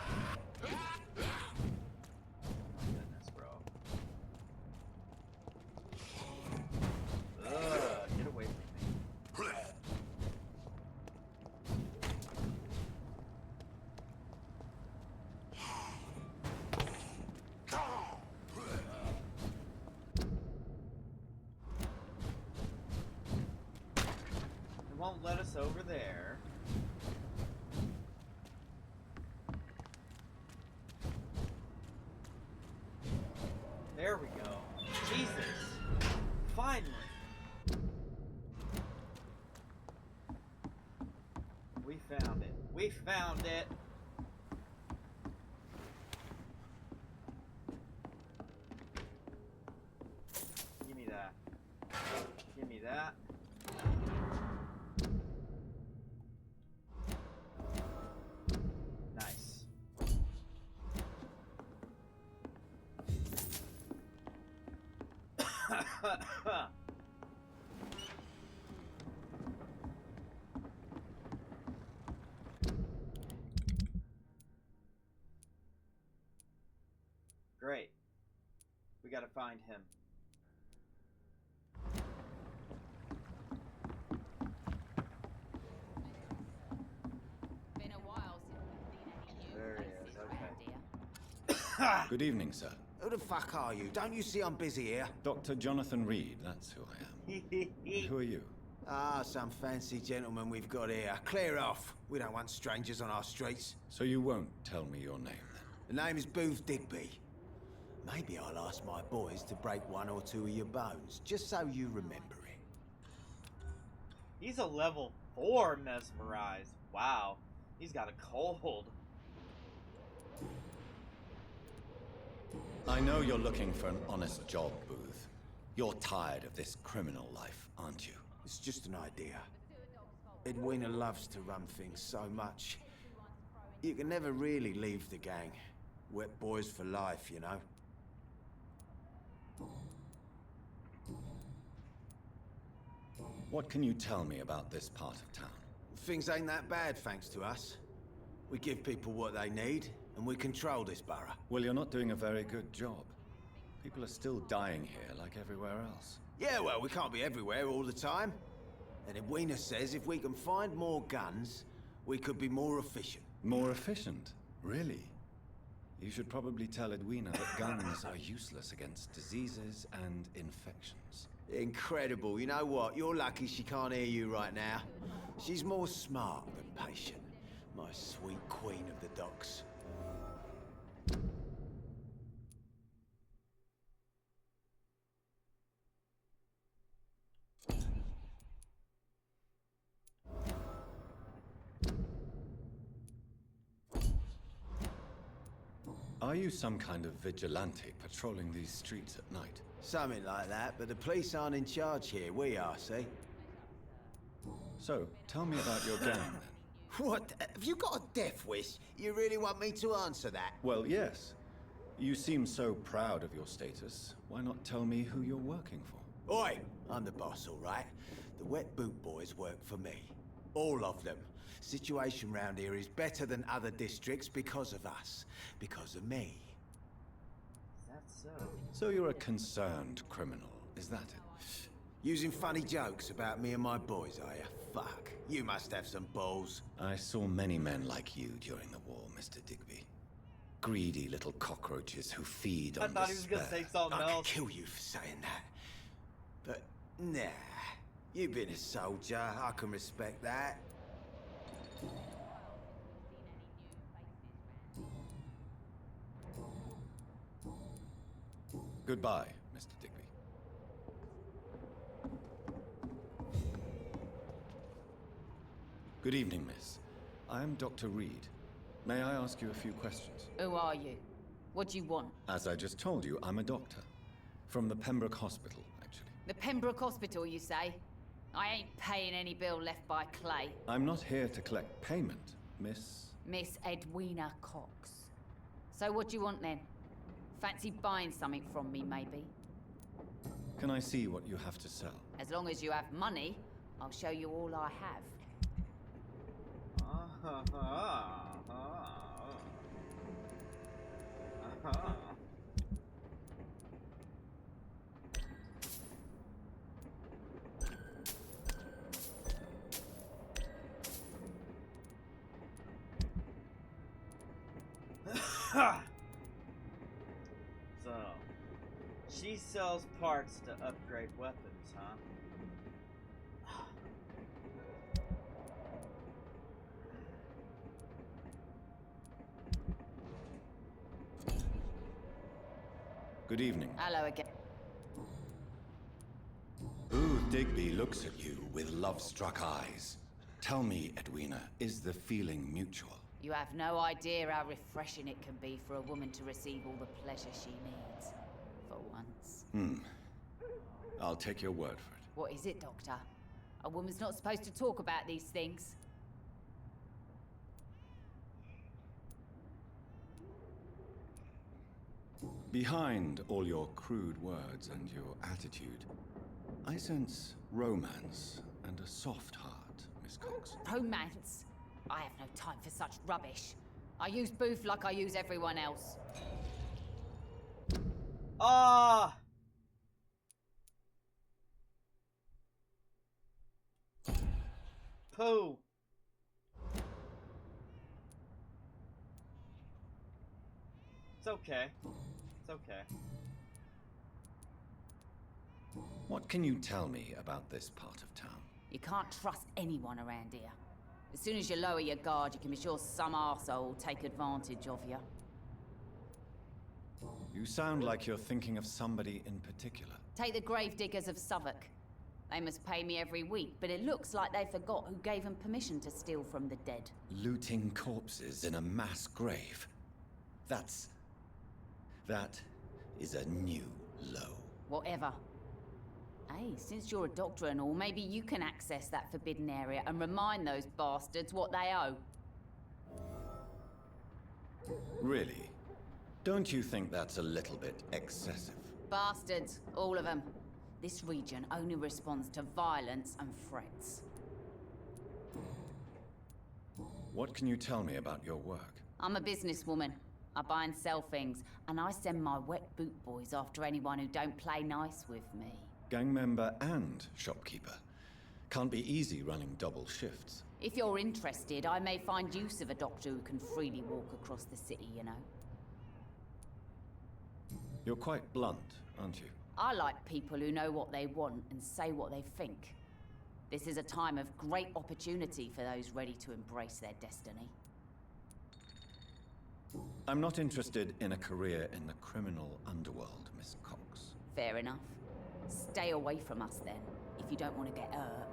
Get away from me. It won't let us over there. There we go. Jesus. Finally. We found it. We found it. Give me that. Give me that. Nice. Great. We gotta find him. Been a while since we've seen any new There he faces is, around okay. here. Good evening, sir. Who the fuck are you? Don't you see I'm busy here? Dr. Jonathan Reed, that's who I am. And who are you? Ah, some fancy gentleman we've got here. Clear off. We don't want strangers on our streets. So you won't tell me your name, then? The name is Booth Digby. Maybe I'll ask my boys to break one or two of your bones, just so you remember it. He's a level 4 mesmerized. Wow. He's got a cold. I know you're looking for an honest job, Booth. You're tired of this criminal life, aren't you? It's just an idea. Edwina loves to run things so much. You can never really leave the gang. Wet boys for life, you know? What can you tell me about this part of town? Things ain't that bad, thanks to us. We give people what they need, and we control this borough. Well, you're not doing a very good job. People are still dying here like everywhere else. Yeah, well, we can't be everywhere all the time. And Edwina says if we can find more guns, we could be more efficient. More efficient? Really? You should probably tell Edwina that guns are useless against diseases and infections. Incredible. You know what? You're lucky she can't hear you right now. She's more smart than patient. My sweet queen of the docks. Are you some kind of vigilante patrolling these streets at night? Something like that, but the police aren't in charge here. We are, see? So, tell me about your gang then. What? Have you got a death wish? You really want me to answer that? Well, yes. You seem so proud of your status. Why not tell me who you're working for? Oi! I'm the boss, all right? The Wet Boot Boys work for me. All of them. Situation round here is better than other districts because of us. Because of me. That's so. So you're a concerned criminal, is that it? Using funny jokes about me and my boys, are you? Fuck. You must have some balls. I saw many men like you during the war, Mr. Digby. Greedy little cockroaches who feed I on thought he was gonna despair. say something I could else. kill you for saying that. But, nah. You've been a soldier. I can respect that. Goodbye, Mr. Digby. Good evening, miss. I am Dr. Reed. May I ask you a few questions? Who are you? What do you want? As I just told you, I'm a doctor. From the Pembroke Hospital, actually. The Pembroke Hospital, you say? I ain't paying any bill left by Clay. I'm not here to collect payment, miss. Miss Edwina Cox. So what do you want then? Fancy buying something from me, maybe? Can I see what you have to sell? As long as you have money, I'll show you all I have. So, she sells parts to upgrade weapons, huh? Good evening. Hello again. Ooh, Digby looks at you with love-struck eyes. Tell me, Edwina, is the feeling mutual? You have no idea how refreshing it can be for a woman to receive all the pleasure she needs. For once. I'll take your word for it. What is it, Doctor? A woman's not supposed to talk about these things. Behind all your crude words and your attitude, I sense romance and a soft heart, Miss Cox. Romance? I have no time for such rubbish. I use booth like I use everyone else. Ah! Pooh. It's okay. It's okay. What can you tell me about this part of town? You can't trust anyone around here. As soon as you lower your guard, you can be sure some arsehole will take advantage of you. You sound like you're thinking of somebody in particular. Take the gravediggers of Southwark. They must pay me every week, but it looks like they forgot who gave them permission to steal from the dead. Looting corpses in a mass grave. That is a new low. Whatever. Hey, since you're a doctor and all, maybe you can access that forbidden area and remind those bastards what they owe. Really? Don't you think that's a little bit excessive? Bastards, all of them. This region only responds to violence and threats. What can you tell me about your work? I'm a businesswoman. I buy and sell things, and I send my wet boot boys after anyone who don't play nice with me. Gang member and shopkeeper. Can't be easy running double shifts. If you're interested, I may find use of a doctor who can freely walk across the city, you know. You're quite blunt, aren't you? I like people who know what they want and say what they think. This is a time of great opportunity for those ready to embrace their destiny. I'm not interested in a career in the criminal underworld, Miss Cox. Fair enough. Stay away from us then, if you don't want to get hurt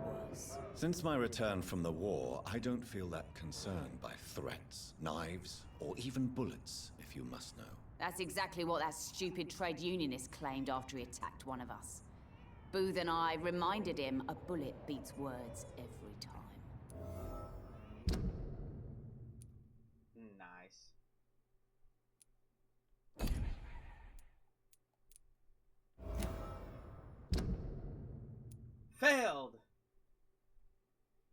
or worse. Since my return from the war, I don't feel that concerned by threats, knives, or even bullets, if you must know. That's exactly what that stupid trade unionist claimed after he attacked one of us. Booth and I reminded him a bullet beats words every time. Nice. Failed!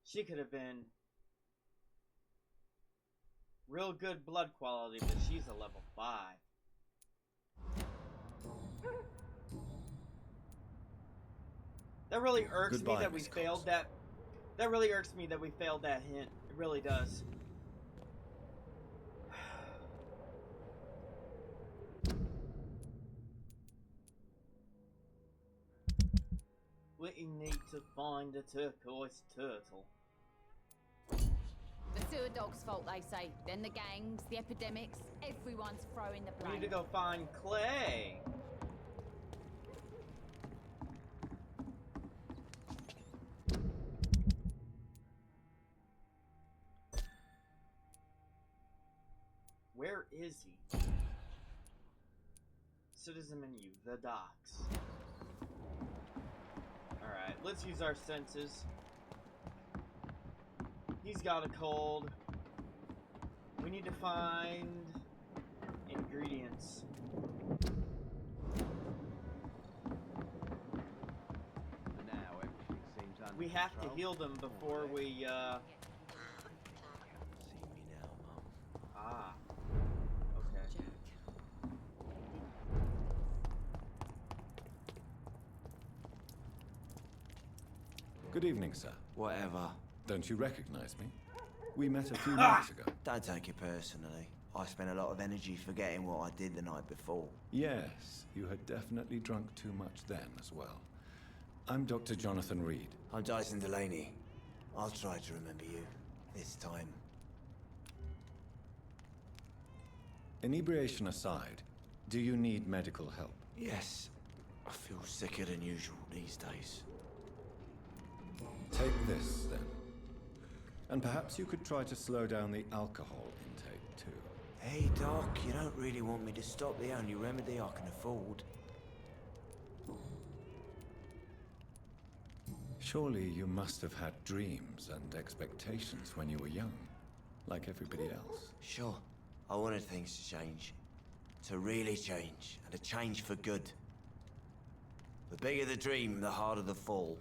She could have been real good blood quality, but she's a level 5. That really irks me that we failed that. That really irks me that we failed that hint. It really does. We need to find a turquoise turtle. The sewer dog's fault, they say. Then the gangs, the epidemics, everyone's throwing the blame. We need to go find Clay. Where is he? Citizen menu, the docks. Alright, let's use our senses. He's got a cold. We need to find ingredients. Now everything seems under We have to control. heal them before we, See me now, Mum. Ah. Okay. Good evening, sir. Whatever. Don't you recognize me? We met a few nights ago. Don't take it personally. I spent a lot of energy forgetting what I did the night before. Yes, you had definitely drunk too much then as well. I'm Dr. Jonathan Reed. I'm Dyson Delaney. I'll try to remember you. This time. Inebriation aside, do you need medical help? Yes. I feel sicker than usual these days. Take this, then. And perhaps you could try to slow down the alcohol intake, too. Hey, Doc, you don't really want me to stop the only remedy I can afford. Surely you must have had dreams and expectations when you were young, like everybody else. Sure. I wanted things to change. To really change, and to change for good. The bigger the dream, the harder the fall.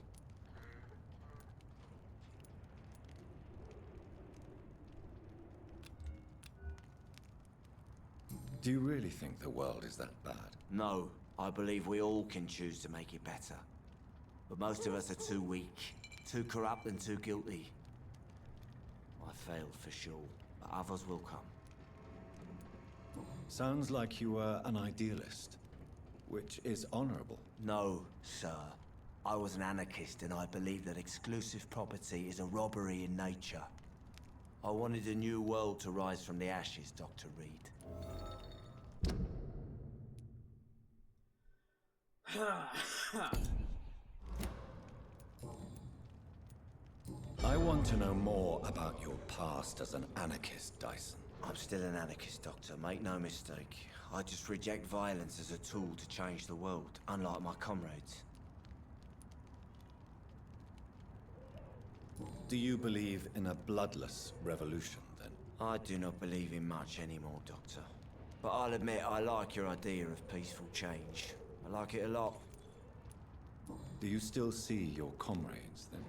Do you really think the world is that bad? No, I believe we all can choose to make it better. But most of us are too weak, too corrupt and too guilty. I failed for sure, but others will come. Sounds like you were an idealist, which is honorable. No, sir. I was an anarchist and I believed that exclusive property is a robbery in nature. I wanted a new world to rise from the ashes, Dr. Reed. I want to know more about your past as an anarchist, Dyson. I'm still an anarchist, Doctor. Make no mistake. I just reject violence as a tool to change the world, unlike my comrades. Do you believe in a bloodless revolution, then? I do not believe in much anymore, Doctor. But I'll admit I like your idea of peaceful change. I like it a lot. Do you still see your comrades, then?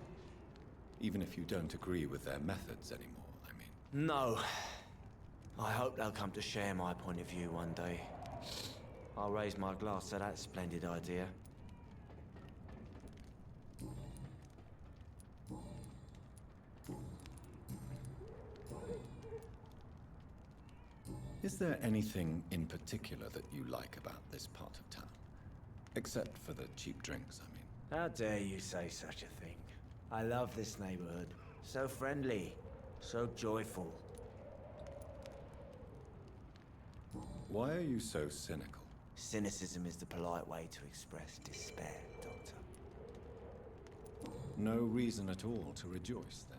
Even if you don't agree with their methods anymore, I mean. No. I hope they'll come to share my point of view one day. I'll raise my glass to that splendid idea. Is there anything in particular that you like about this part of town? Except for the cheap drinks, I mean. How dare you say such a thing? I love this neighborhood. So friendly, so joyful. Why are you so cynical? Cynicism is the polite way to express despair, Doctor. No reason at all to rejoice, then?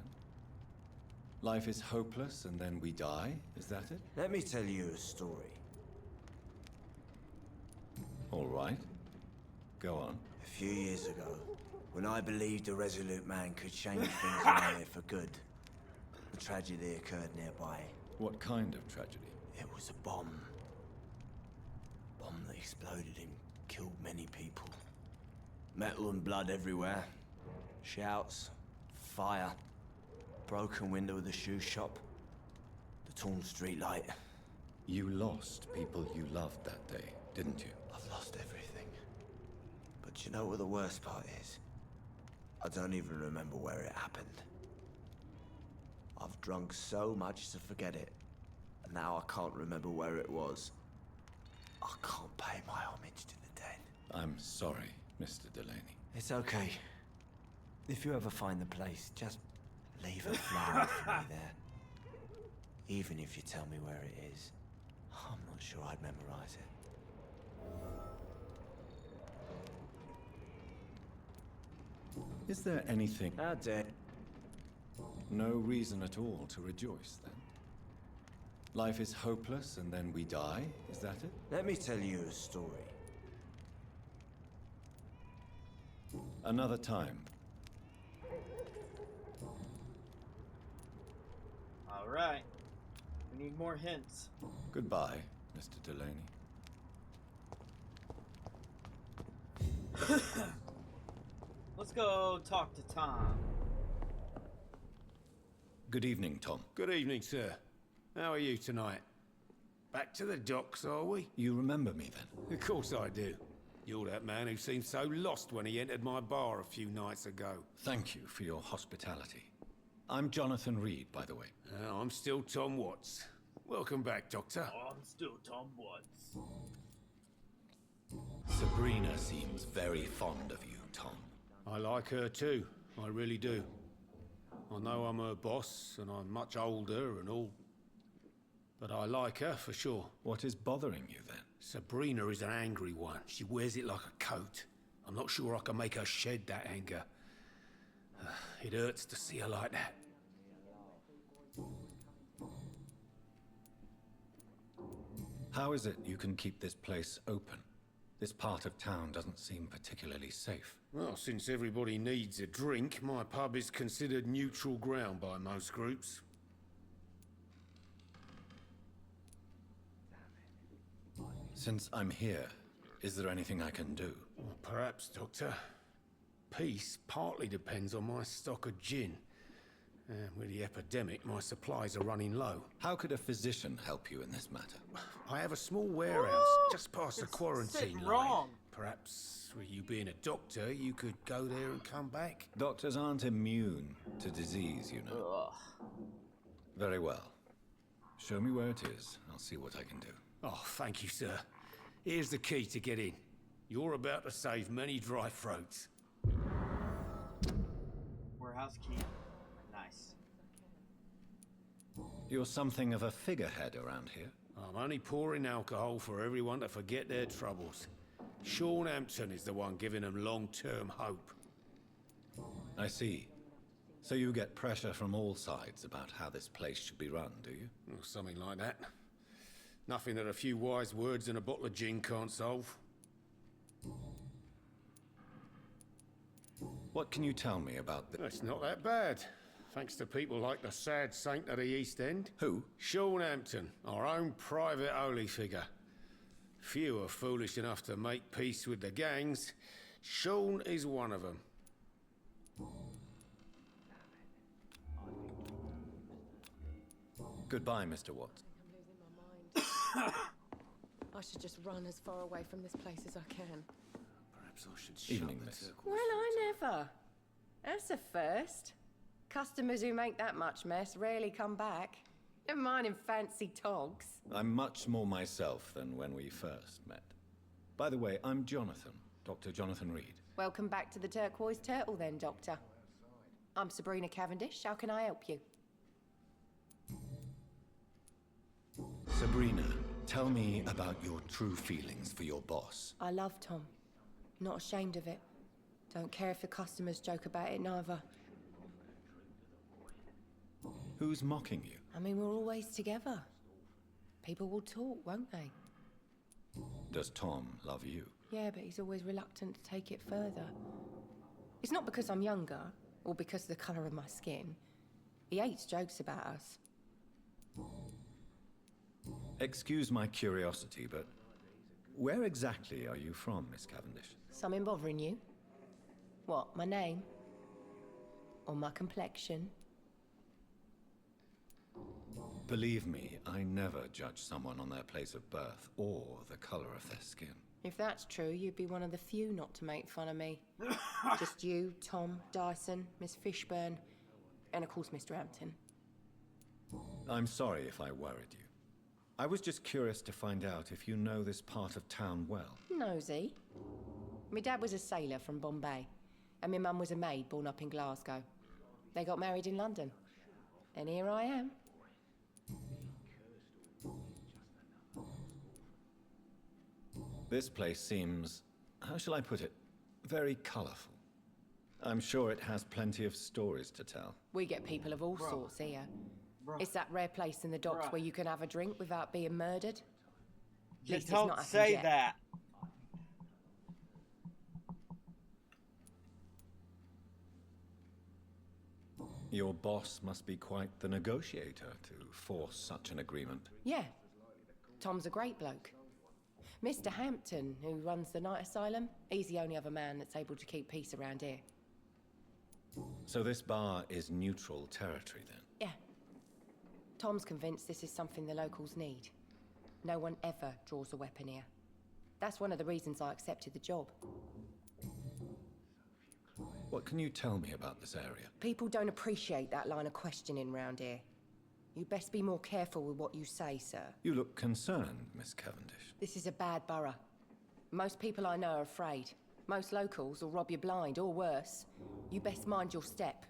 Life is hopeless and then we die, is that it? Let me tell you a story. All right. Go on. A few years ago, when I believed a resolute man could change things around here for good, a tragedy occurred nearby. What kind of tragedy? It was a bomb. Bomb that exploded and killed many people. Metal and blood everywhere. Shouts, fire, broken window of the shoe shop, the torn street light. You lost people you loved that day, didn't you? I've lost everything. But you know what the worst part is? I don't even remember where it happened. I've drunk so much to forget it, and now I can't remember where it was. I can't pay my homage to the dead. I'm sorry, Mr. Delaney. It's okay. If you ever find the place, just leave a flower for me there. Even if you tell me where it is, I'm not sure I'd memorize it. Is there anything... How dare... No reason at all to rejoice, then? Life is hopeless and then we die, is that it? Let me tell you a story. Another time. All right. We need more hints. Goodbye, Mr. Delaney. Let's go talk to Tom. Good evening, Tom. Good evening, sir. How are you tonight? Back to the docks, are we? You remember me, then? Of course I do. You're that man who seemed so lost when he entered my bar a few nights ago. Thank you for your hospitality. I'm Jonathan Reed, by the way. I'm still Tom Watts. Welcome back, Doctor. I'm still Tom Watts. Sabrina seems very fond of you, Tom. I like her too. I really do. I know I'm her boss, and I'm much older and all. But I like her, for sure. What is bothering you, then? Sabrina is an angry one. She wears it like a coat. I'm not sure I can make her shed that anger. It hurts to see her like that. How is it you can keep this place open? This part of town doesn't seem particularly safe. Well, since everybody needs a drink, my pub is considered neutral ground by most groups. Since I'm here, is there anything I can do? Well, perhaps, Doctor. Peace partly depends on my stock of gin. With the epidemic, my supplies are running low. How could a physician help you in this matter? I have a small warehouse just past the quarantine line. Wrong. Perhaps, with you being a doctor, you could go there and come back? Doctors aren't immune to disease, you know. Ugh. Very well. Show me where it is. I'll see what I can do. Oh, thank you, sir. Here's the key to get in. You're about to save many dry throats. Warehouse key. Nice. You're something of a figurehead around here. I'm only pouring alcohol for everyone to forget their troubles. Sean Hampton is the one giving them long-term hope. I see. So you get pressure from all sides about how this place should be run, do you? Well, something like that. Nothing that a few wise words and a bottle of gin can't solve. What can you tell me about the... It's not that bad. Thanks to people like the sad saint of the East End. Who? Sean Hampton, our own private holy figure. Few are foolish enough to make peace with the gangs. Sean is one of them. Goodbye, Mr. Watts. I'm losing my mind. I should just run as far away from this place as I can. Perhaps I should shut Evening, the miss. turquoise. Well, I never. That's a first. Customers who make that much mess rarely come back. Never mind in fancy togs. I'm much more myself than when we first met. By the way, I'm Jonathan, Dr. Jonathan Reed. Welcome back to the Turquoise Turtle then, Doctor. I'm Sabrina Cavendish. How can I help you? Sabrina, tell me about your true feelings for your boss. I love Tom. Not ashamed of it. Don't care if the customers joke about it neither. Who's mocking you? I mean, we're always together. People will talk, won't they? Does Tom love you? Yeah, but he's always reluctant to take it further. It's not because I'm younger, or because of the colour of my skin. He hates jokes about us. Excuse my curiosity, but where exactly are you from, Miss Cavendish? Something bothering you? What, my name? Or my complexion? Believe me, I never judge someone on their place of birth or the color of their skin. If that's true, you'd be one of the few not to make fun of me. Just you, Tom, Dyson, Miss Fishburne, and of course Mr. Hampton. I'm sorry if I worried you. I was just curious to find out if you know this part of town well. Nosy. My dad was a sailor from Bombay, and my mum was a maid born up in Glasgow. They got married in London. And here I am. This place seems, how shall I put it, very colorful. I'm sure it has plenty of stories to tell. We get people of all sorts here. It's that rare place in the docks where you can have a drink without being murdered. Just don't say that. Your boss must be quite the negotiator to force such an agreement. Yeah. Tom's a great bloke. Mr. Hampton, who runs the night asylum, he's the only other man that's able to keep peace around here. So this bar is neutral territory then? Yeah. Tom's convinced this is something the locals need. No one ever draws a weapon here. That's one of the reasons I accepted the job. What can you tell me about this area? People don't appreciate that line of questioning round here. You best be more careful with what you say, sir. You look concerned, Miss Cavendish. This is a bad borough. Most people I know are afraid. Most locals will rob you blind, or worse. You best mind your step.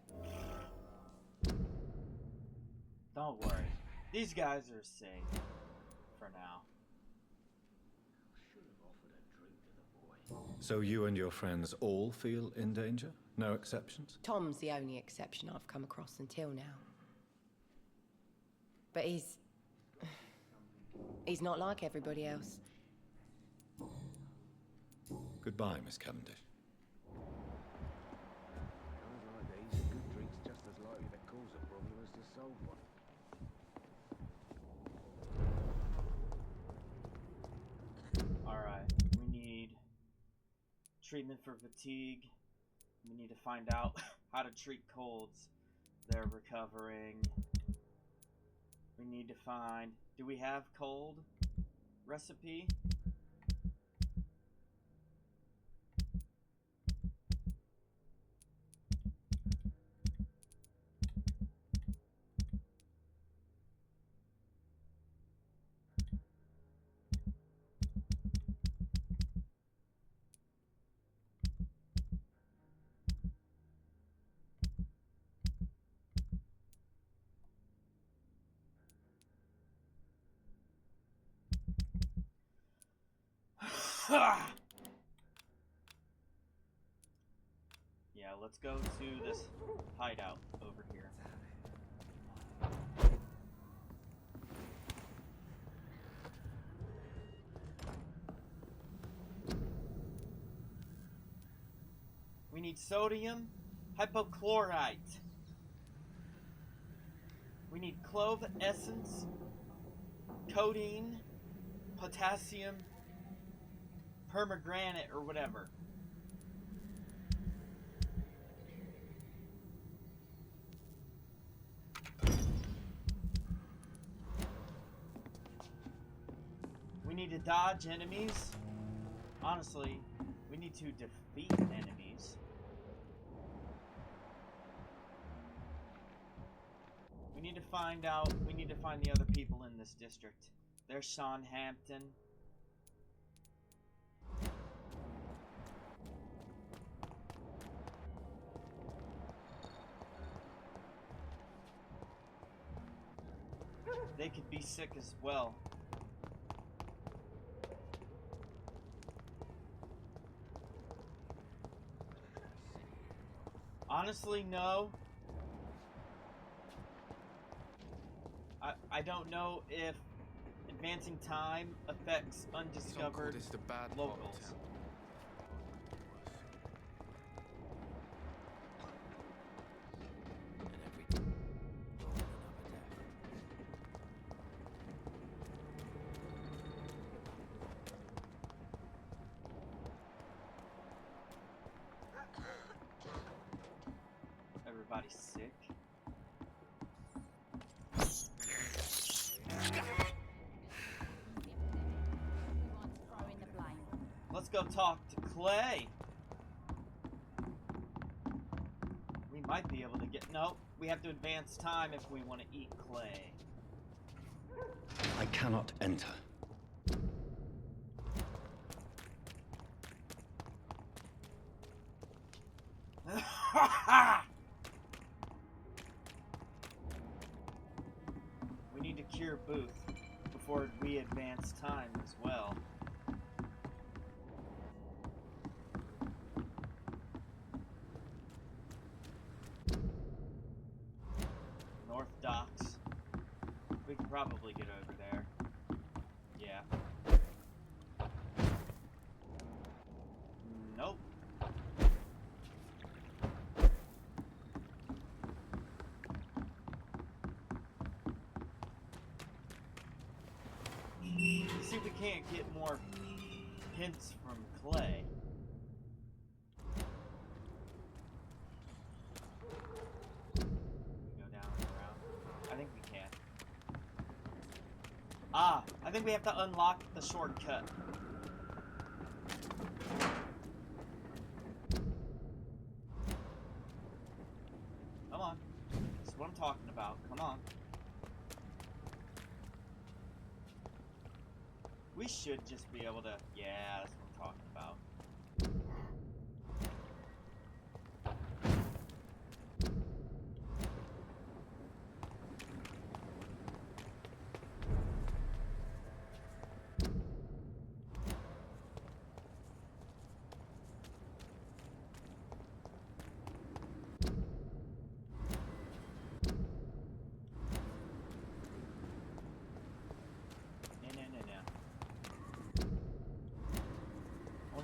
Don't worry. These guys are safe. For now. So you and your friends all feel in danger? No exceptions? Tom's the only exception I've come across until now. But he's not like everybody else. Goodbye, Miss Cavendish. Guys like these, a good drink's just as likely to cause a problem as to solve one. Alright, we need treatment for fatigue. We need to find out how to treat colds. They're recovering. We need to find... Do we have cold recipe? Yeah, let's go to this hideout over here. We need sodium hypochlorite. We need clove essence, codeine, potassium, permagranate, or whatever. We need to dodge enemies. Honestly, we need to defeat enemies. We need to find out. We need to find the other people in this district. There's Sean Hampton. They could be sick as well. Honestly, no. I don't know if advancing time affects undiscovered It's the bad part of locals. town. Everybody's sick. Let's go talk to Clay. We might be able to get... No, we have to advance time if we want to eat Clay. I cannot enter. We need to cure Booth before we advance time as well. North Docks. We can probably get over there. Yeah. Nope. See if we can't get more hints from Clay. We go down and around. I think we can. Ah, I think we have to unlock the shortcut. Come on. This is what I'm talking about. Come on. We should just be able to... Yeah, that's what I'm talking about.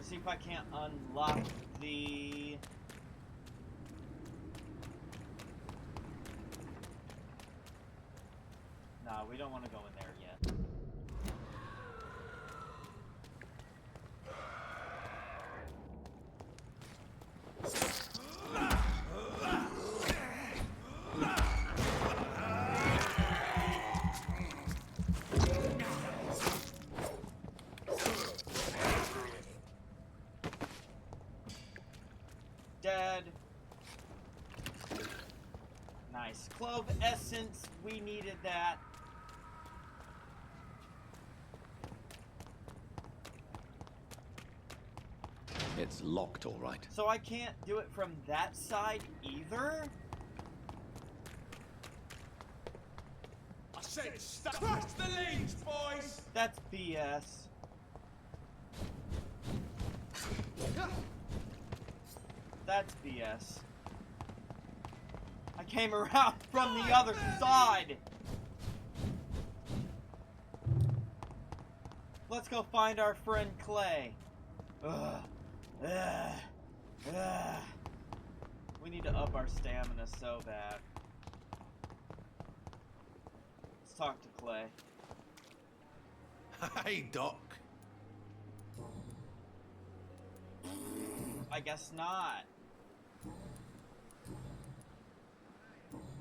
See if I can't unlock the... Nah, we don't want to go in there yet. Dead. Nice. Clove essence. We needed that. It's locked, all right. So I can't do it from that side either? I said stop. Crush the leads, boys! That's BS. That's BS. I came around from the other side. Let's go find our friend Clay. We need to up our stamina so bad. Let's talk to Clay. Hey, Doc. I guess not.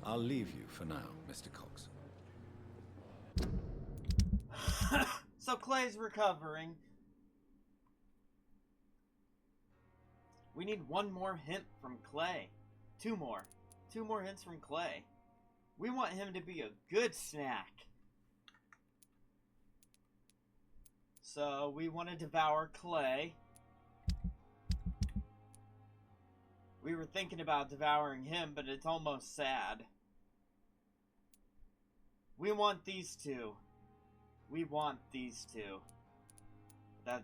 I'll leave you for now, Mr. Cox. So Clay's recovering. We need one more hint from Clay. Two more. Two more hints from Clay. We want him to be a good snack. So we want to devour Clay. We were thinking about devouring him, but it's almost sad. We want these two. We want these two.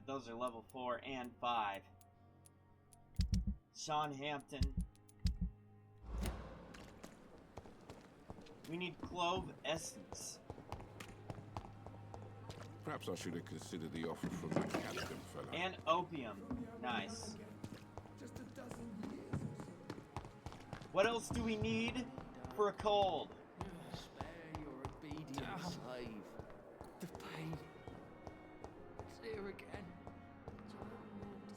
Those are level 4 and 5. Sean Hampton. We need clove essence. Perhaps I should have considered the offer from that Callaghan fellow. And opium. Nice. What else do we need for a cold? Spare your obedient slave. The pain. It's here again.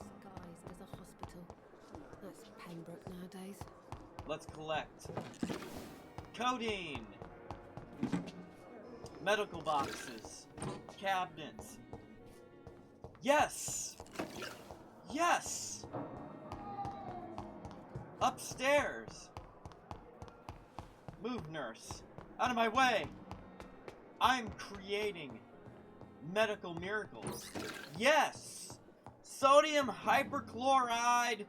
Disguised as a hospital. That's Pembroke nowadays. Let's collect. Codeine. Medical boxes. Cabinets. Yes! Yes! Upstairs! Move, nurse. Out of my way! I'm creating medical miracles. Yes! Sodium hyperchloride!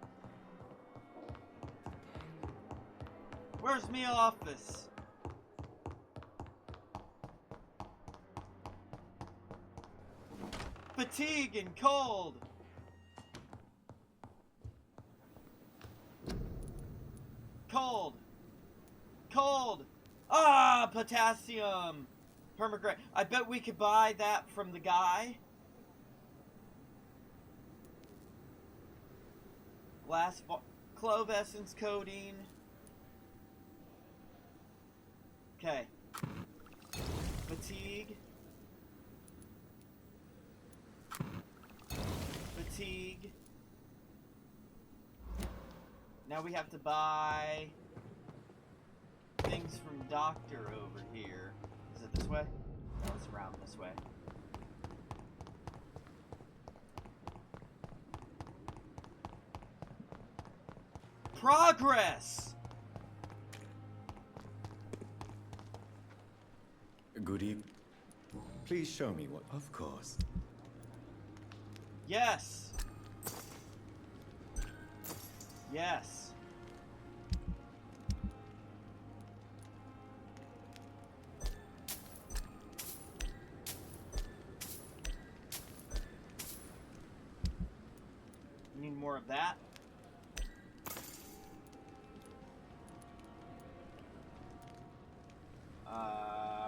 Where's me office? Fatigue and cold! Cold! Cold! Ah, potassium! Permagran. I bet we could buy that from the guy. Glass clove essence codeine. Okay. Fatigue. Fatigue. Now we have to buy things from Doctor over here. Is it this way? No, it's around this way. Progress! Goody, please show me what... Of course. Yes! Yes. Need more of that.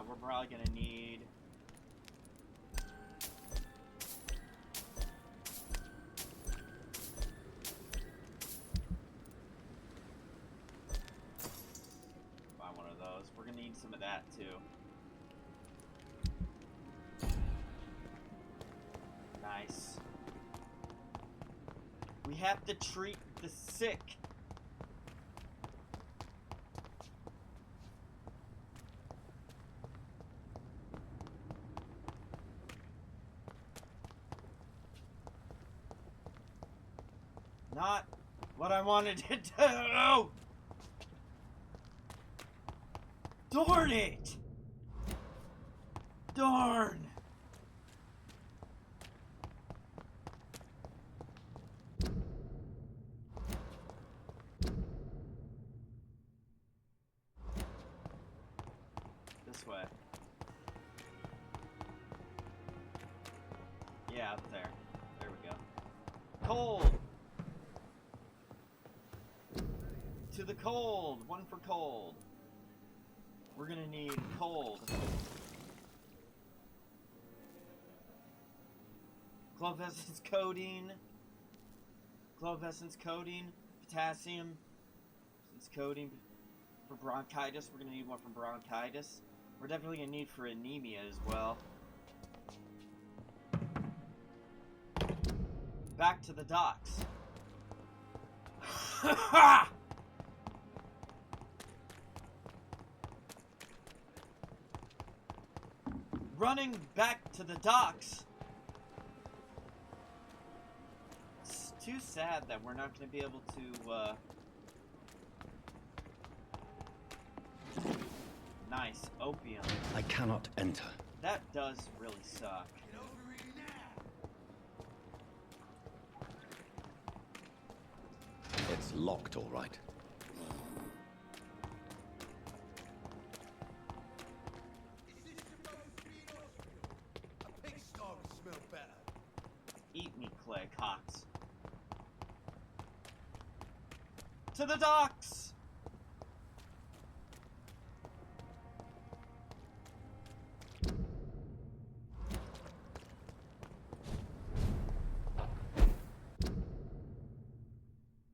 We're probably gonna need buy one of those. We're gonna need some of that too. Nice. We have to treat the sick. Not what I wanted to do! Darn it! Darn! This way. Yeah, up there. There we go. Cold! To the cold! One for cold. We're gonna need cold. Clove essence codeine. Clove essence codeine. Potassium. Essence codeine. For bronchitis, we're gonna need one for bronchitis. We're definitely gonna need for anemia as well. Back to the docks. Running back to the docks. It's too sad that we're not going to be able to Nice. Opium. I cannot enter. That does really suck. It's locked, all right. A pigsty would smell better. Eat me, Clay Cox. To the docks!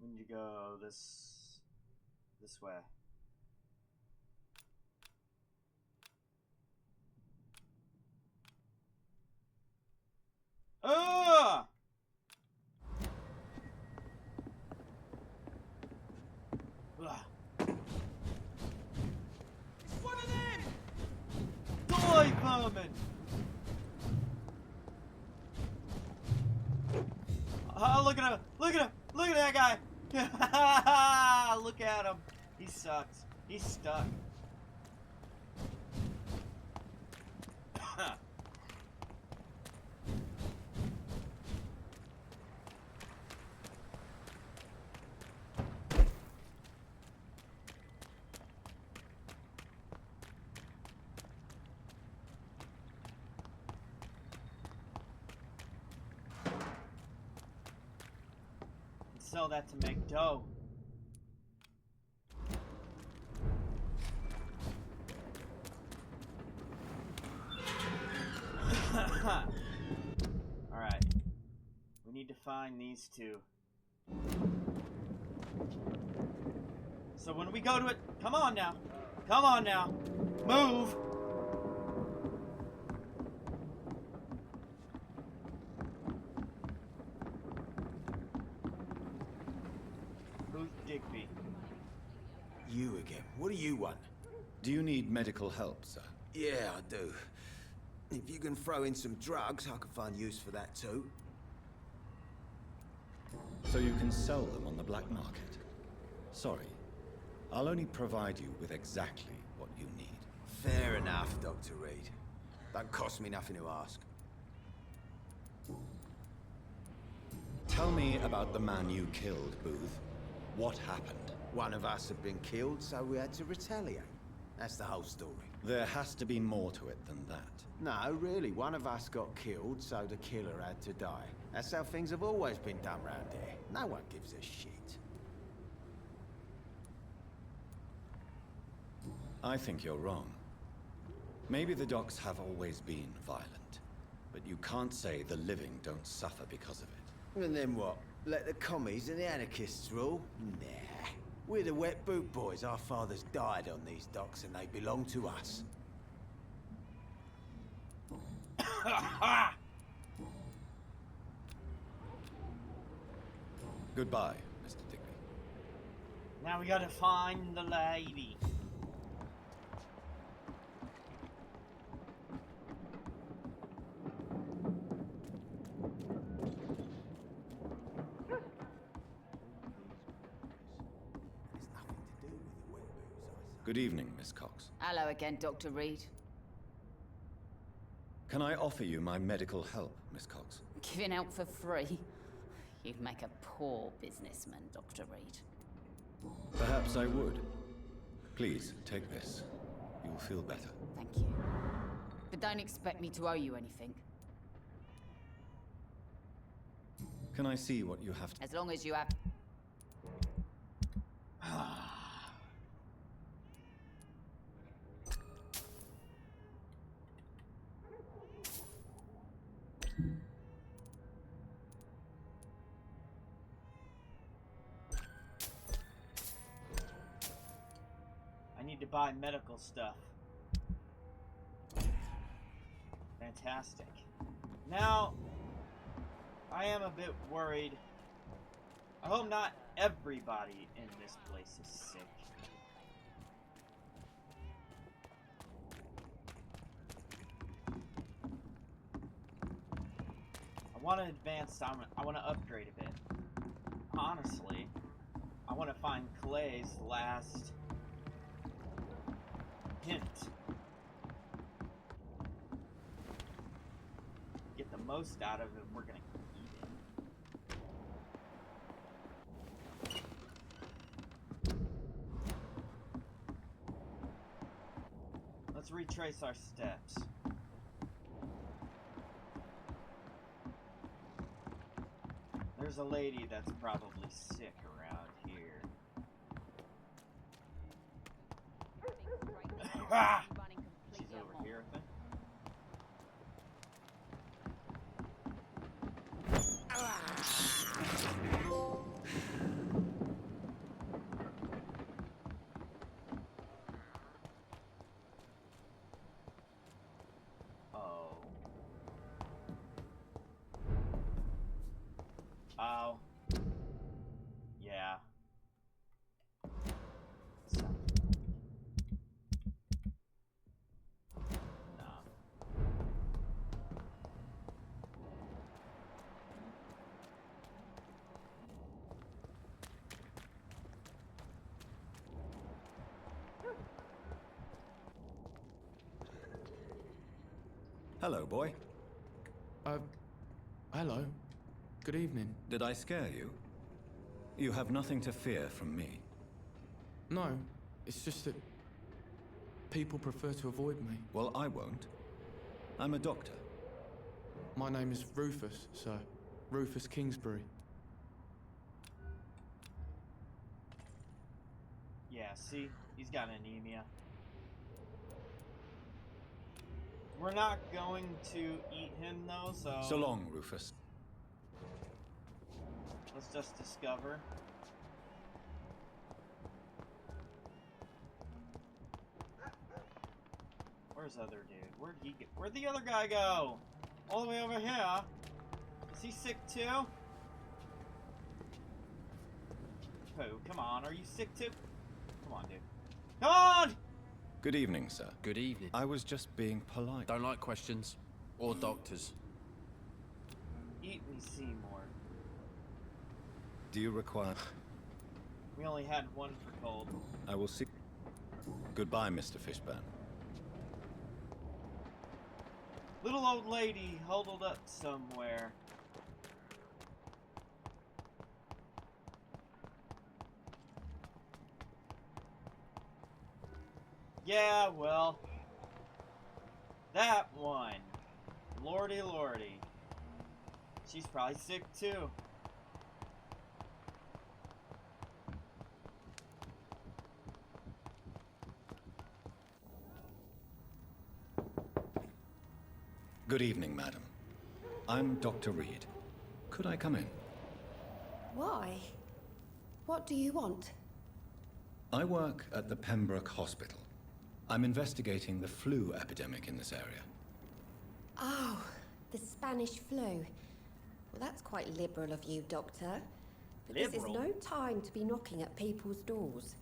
We need to go this way. Ah! It's one of them! Die, vermin! Oh, look at him! Look at him! Look at that guy! Look at him! He sucks. He's stuck. Sell that to make dough. Alright. We need to find these two. So when we go to it, come on now. Come on now. Move. Who's Digby? You again. What do you want? Do you need medical help, sir? Yeah, I do. If you can throw in some drugs, I can find use for that too. So you can sell them on the black market? Sorry. I'll only provide you with exactly what you need. Fair enough, Dr. Reed. Don't cost me nothing to ask. Tell me about the man you killed, Booth. What happened? One of us had been killed, so we had to retaliate. That's the whole story. There has to be more to it than that. No, really. One of us got killed, so the killer had to die. That's how things have always been done round here. No one gives a shit. I think you're wrong. Maybe the docks have always been violent, but you can't say the living don't suffer because of it. And then what? Let the commies and the anarchists rule? Nah. We're the wet boot boys. Our fathers died on these docks and they belong to us. Goodbye, Mr. Digby. Now we gotta find the lady. Good evening, Miss Cox. Hello again, Dr. Reed. Can I offer you my medical help, Miss Cox? Giving out for free? You'd make a poor businessman, Dr. Reed. Perhaps I would. Please, take this. You'll feel better. Thank you. But don't expect me to owe you anything. Can I see what you have to... As long as you have... I need to buy medical stuff. Fantastic. Now, I am a bit worried. I hope not everybody in this place is sick. I want to advance, I want to upgrade a bit. Honestly, I want to find Clay's last hint. Get the most out of it, we're gonna eat it. Let's retrace our steps. There's a lady that's probably sick around here. Ah! She's over here, I think. Oh. Oh. Yeah. No. Hello, boy. Hello. Good evening. Did I scare you? You have nothing to fear from me. No, it's just that people prefer to avoid me. Well, I won't. I'm a doctor. My name is Rufus, sir. Rufus Kingsbury. Yeah, see? He's got anemia. We're not going to eat him, though, so... So long, Rufus. Let's just discover. Where's other dude? Where'd he get? Where'd the other guy go? All the way over here. Is he sick too? Pooh, come on. Are you sick too? Come on, dude. Come on! Good evening, sir. Good evening. I was just being polite. Don't like questions. Or doctors. Eat me, Seymour. Do you require... We only had one for cold. I will see... Goodbye, Mr. Fishburne. Little old lady huddled up somewhere. Yeah, well, that one. Lordy, lordy. She's probably sick too. Good evening, madam. I'm Dr. Reed. Could I come in? Why? What do you want? I work at the Pembroke Hospital. I'm investigating the flu epidemic in this area. Oh, the Spanish flu. Well, that's quite liberal of you, Doctor. But this is no time to be knocking at people's doors.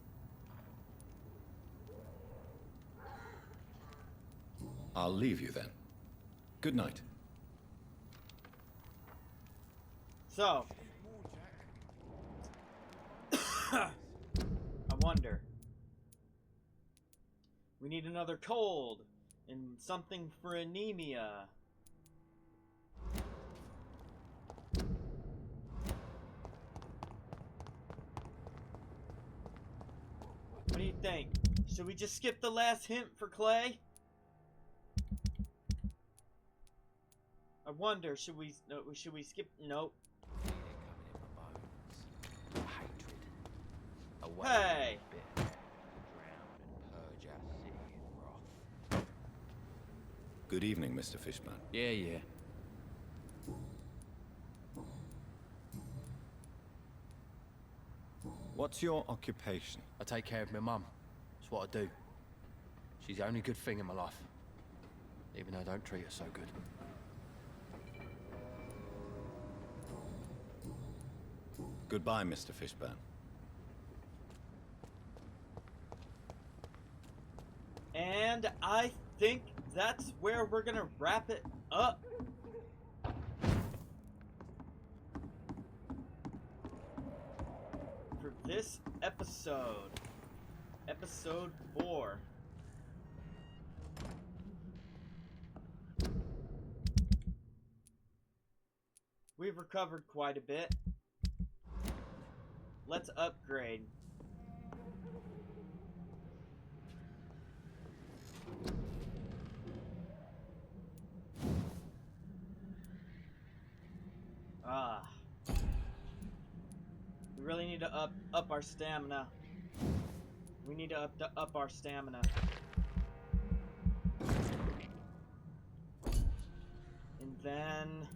I'll leave you then. Good night. So, I wonder. We need another cold and something for anemia. What do you think? Should we just skip the last hint for Clay? I wonder, should we skip? Nope. Hey! Good evening, Mr. Fishburne. Yeah. What's your occupation? I take care of my mum. That's what I do. She's the only good thing in my life. Even though I don't treat her so good. Goodbye, Mr. Fishburne. And I think that's where we're gonna wrap it up. For this episode. Episode 4. we've recovered quite a bit. Let's upgrade. We really need to up our stamina. We need to up our stamina. And then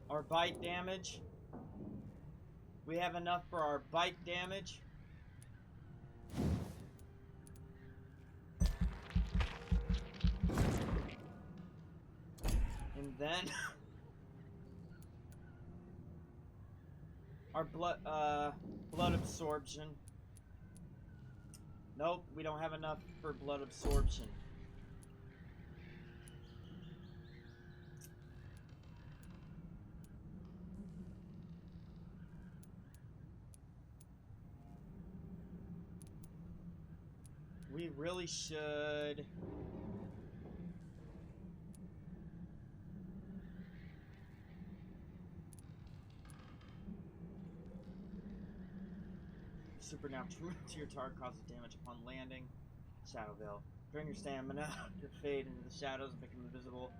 our bite damage. We have enough for our bite damage. And then our blood absorption. Nope, we don't have enough for blood absorption. We really should. Supernatural to your target causes damage upon landing. Shadow Veil. Drain your stamina to fade into the shadows and become invisible.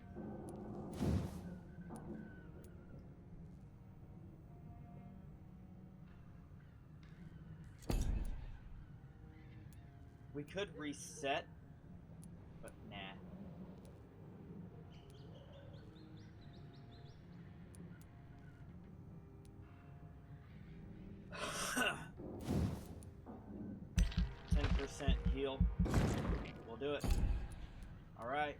We could reset, but nah. 10% heal. We'll do it. Alright.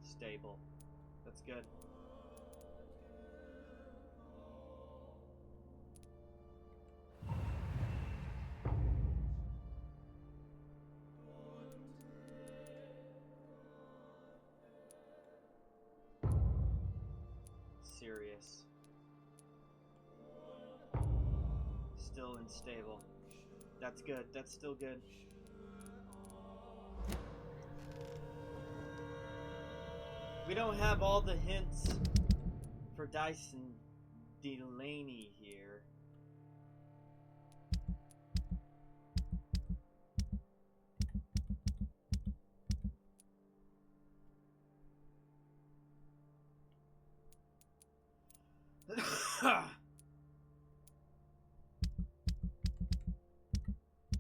Stable. That's good. Serious. Still unstable. That's good. That's still good. We don't have all the hints for Dyson Delaney here.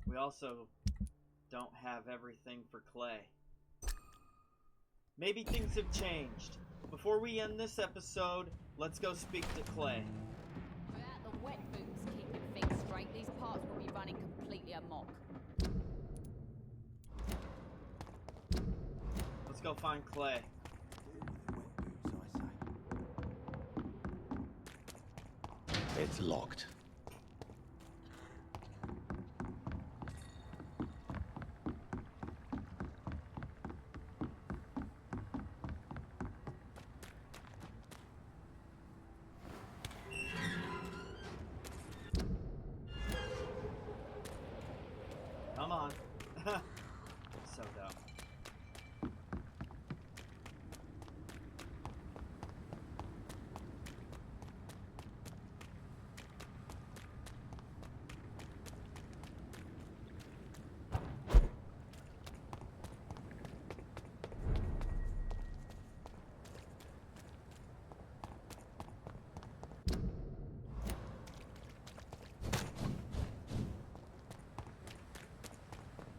We also don't have everything for Clay. Maybe things have changed. Before we end this episode, let's go speak to Clay. Without the wet boots keeping things straight, these parts will be running completely amok. Let's go find Clay. It's locked. Come on. So dumb.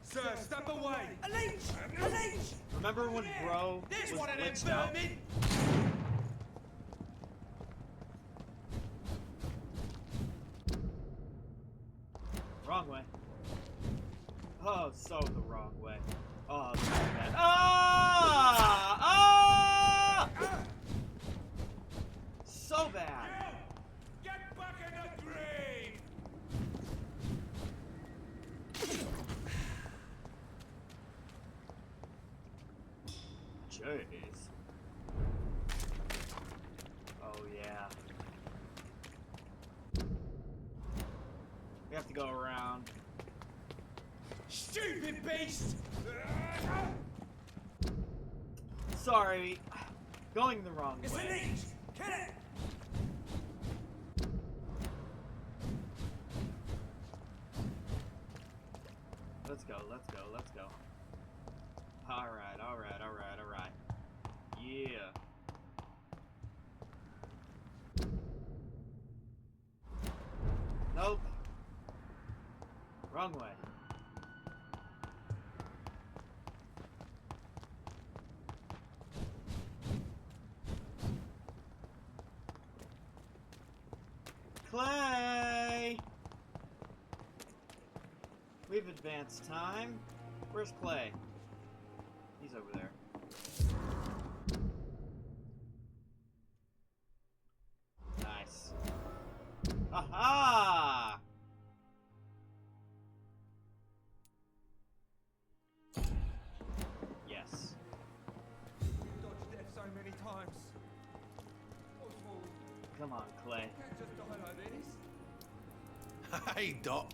Sir, step away! A leech! A leech! Remember when Bro There's was one of them glitched out? vermin! Wrong way. Oh, so the wrong way. Oh, so bad. Ah! Ah! So bad. Get back in the grave! Jeez. Oh, yeah. We have to go around. Stupid beast! Sorry. Going the wrong It's way. an eat! Kill it! Let's go, let's go, let's go. Alright, alright, alright, alright. Yeah. Nope. Wrong way. Clay! We've advanced time. Where's Clay? He's over there. Nice. Aha! Yes. Dodged death so many times. Oswald, Come on, Clay. you can't just die like this. Hey, Doc.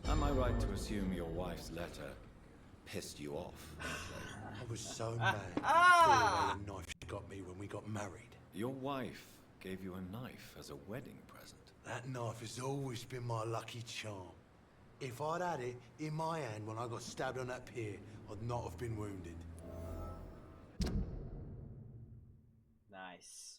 Am I right to assume your wife's letter pissed you off? I was so mad. Ah! The knife she got me when we got married. Your wife gave you a knife as a wedding present. That knife has always been my lucky charm. If I'd had it in my hand when I got stabbed on that pier, I'd not have been wounded. Nice.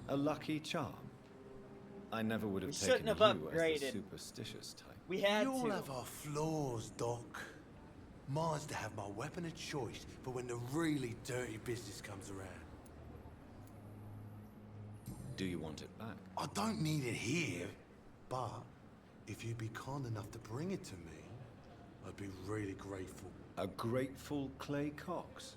A lucky charm. I never would have We taken shouldn't you have as upgraded. the superstitious type. We had We all to. have our flaws, Doc. Mine's to have my weapon of choice for when the really dirty business comes around. Do you want it back? I don't need it here, but if you'd be kind enough to bring it to me, I'd be really grateful. A grateful Clay Cox.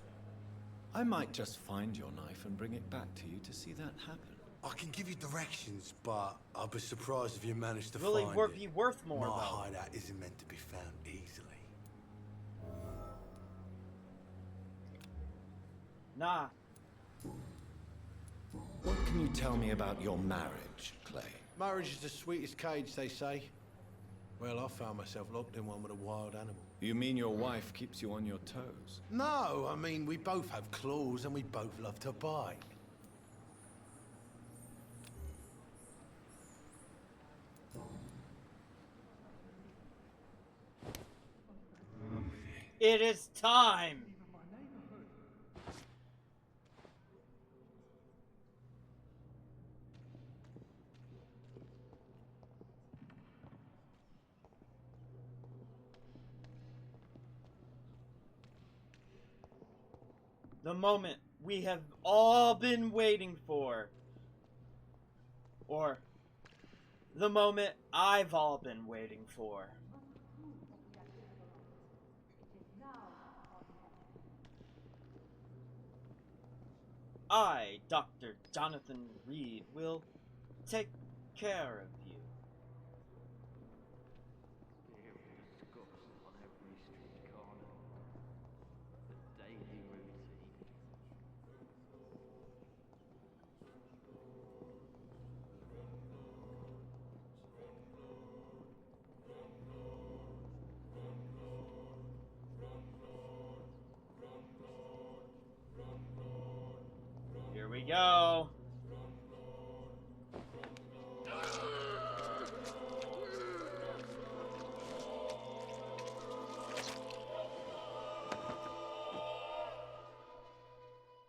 I might just find your knife and bring it back to you to see that happen. I can give you directions, but I'll be surprised if you manage to Will it find be worth more, My though? hideout isn't meant to be found easily. Nah. What can you tell me about your marriage, Clay? Marriage is the sweetest cage, they say. Well, I found myself locked in one with a wild animal. You mean your wife keeps you on your toes? No, I mean, we both have claws and we both love to bite. It is time! The moment we have all been waiting for. Or the moment I've all been waiting for. I, Dr. Jonathan Reed, will take care of you. Here we go.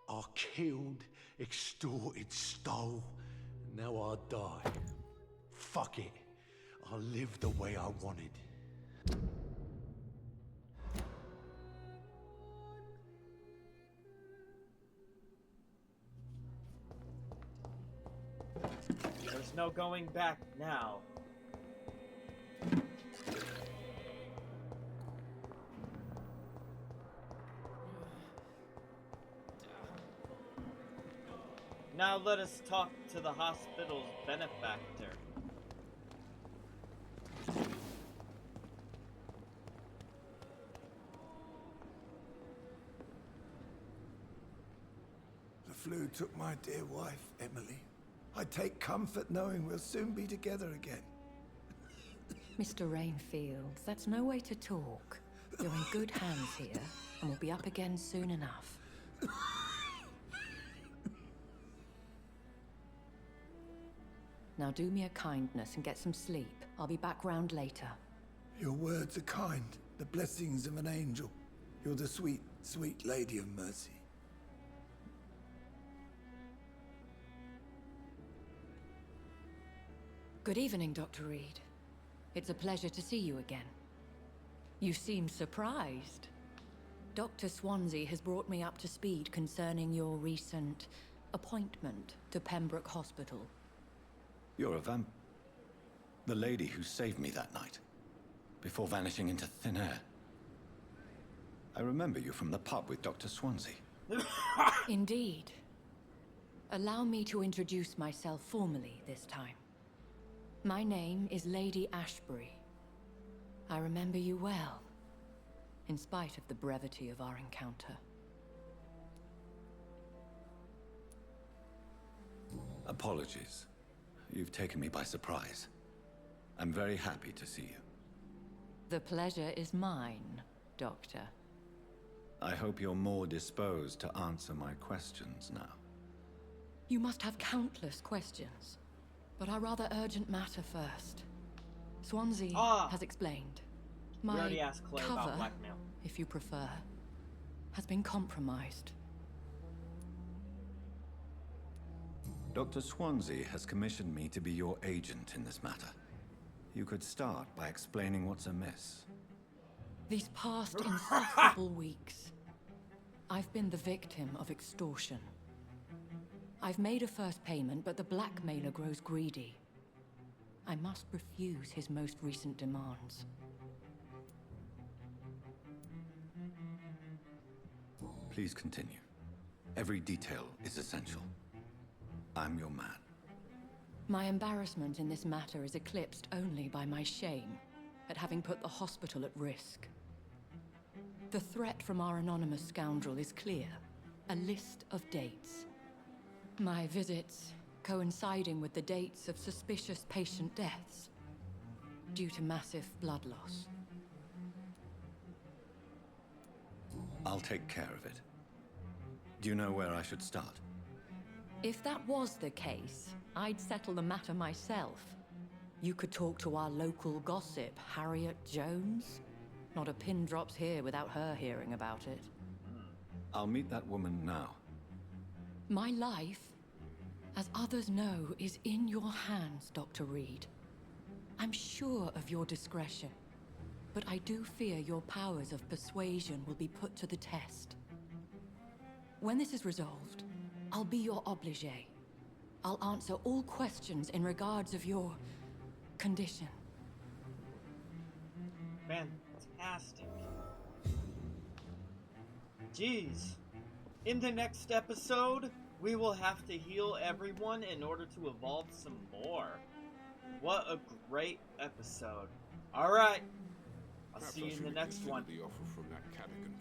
I killed, extorted, stole, and now I die. Fuck it. I lived the way I wanted. There's no going back now. Now let us talk to the hospital's benefactor. flu took my dear wife, Emily. I take comfort knowing we'll soon be together again. Mr. Rainfield, that's no way to talk. You're in good hands here, and we'll be up again soon enough. Now do me a kindness and get some sleep. I'll be back round later. Your words are kind, the blessings of an angel. You're the sweet, sweet Lady of Mercy. Good evening, Dr. Reed. It's a pleasure to see you again. You seem surprised. Dr. Swansea has brought me up to speed concerning your recent appointment to Pembroke Hospital. You're a the lady who saved me that night, before vanishing into thin air. I remember you from the pub with Dr. Swansea. Indeed. Allow me to introduce myself formally this time. My name is Lady Ashbury. I remember you well, in spite of the brevity of our encounter. Apologies. You've taken me by surprise. I'm very happy to see you. The pleasure is mine, Doctor. I hope you're more disposed to answer my questions now. You must have countless questions, but our rather urgent matter first. Swansea has explained. We already My asked Clay about cover, blackmail. if you prefer, has been compromised. Dr. Swansea has commissioned me to be your agent in this matter. You could start by explaining what's amiss. These past insufferable weeks, I've been the victim of extortion. I've made a first payment, but the blackmailer grows greedy. I must refuse his most recent demands. Please continue. Every detail is essential. I'm your man. My embarrassment in this matter is eclipsed only by my shame at having put the hospital at risk. The threat from our anonymous scoundrel is clear. A list of dates. My visits coinciding with the dates of suspicious patient deaths due to massive blood loss. I'll take care of it. Do you know where I should start? If that was the case, I'd settle the matter myself. You could talk to our local gossip, Harriet Jones. Not a pin drops here without her hearing about it. I'll meet that woman now. My life, as others know, is in your hands, Dr. Reed. I'm sure of your discretion, but I do fear your powers of persuasion will be put to the test. When this is resolved, I'll be your obligé. I'll answer all questions in regards of your condition. Fantastic. Jeez. In the next episode, we will have to heal everyone in order to evolve some more. What a great episode. Alright. I'll see you in the next one. The offer from that Cadogan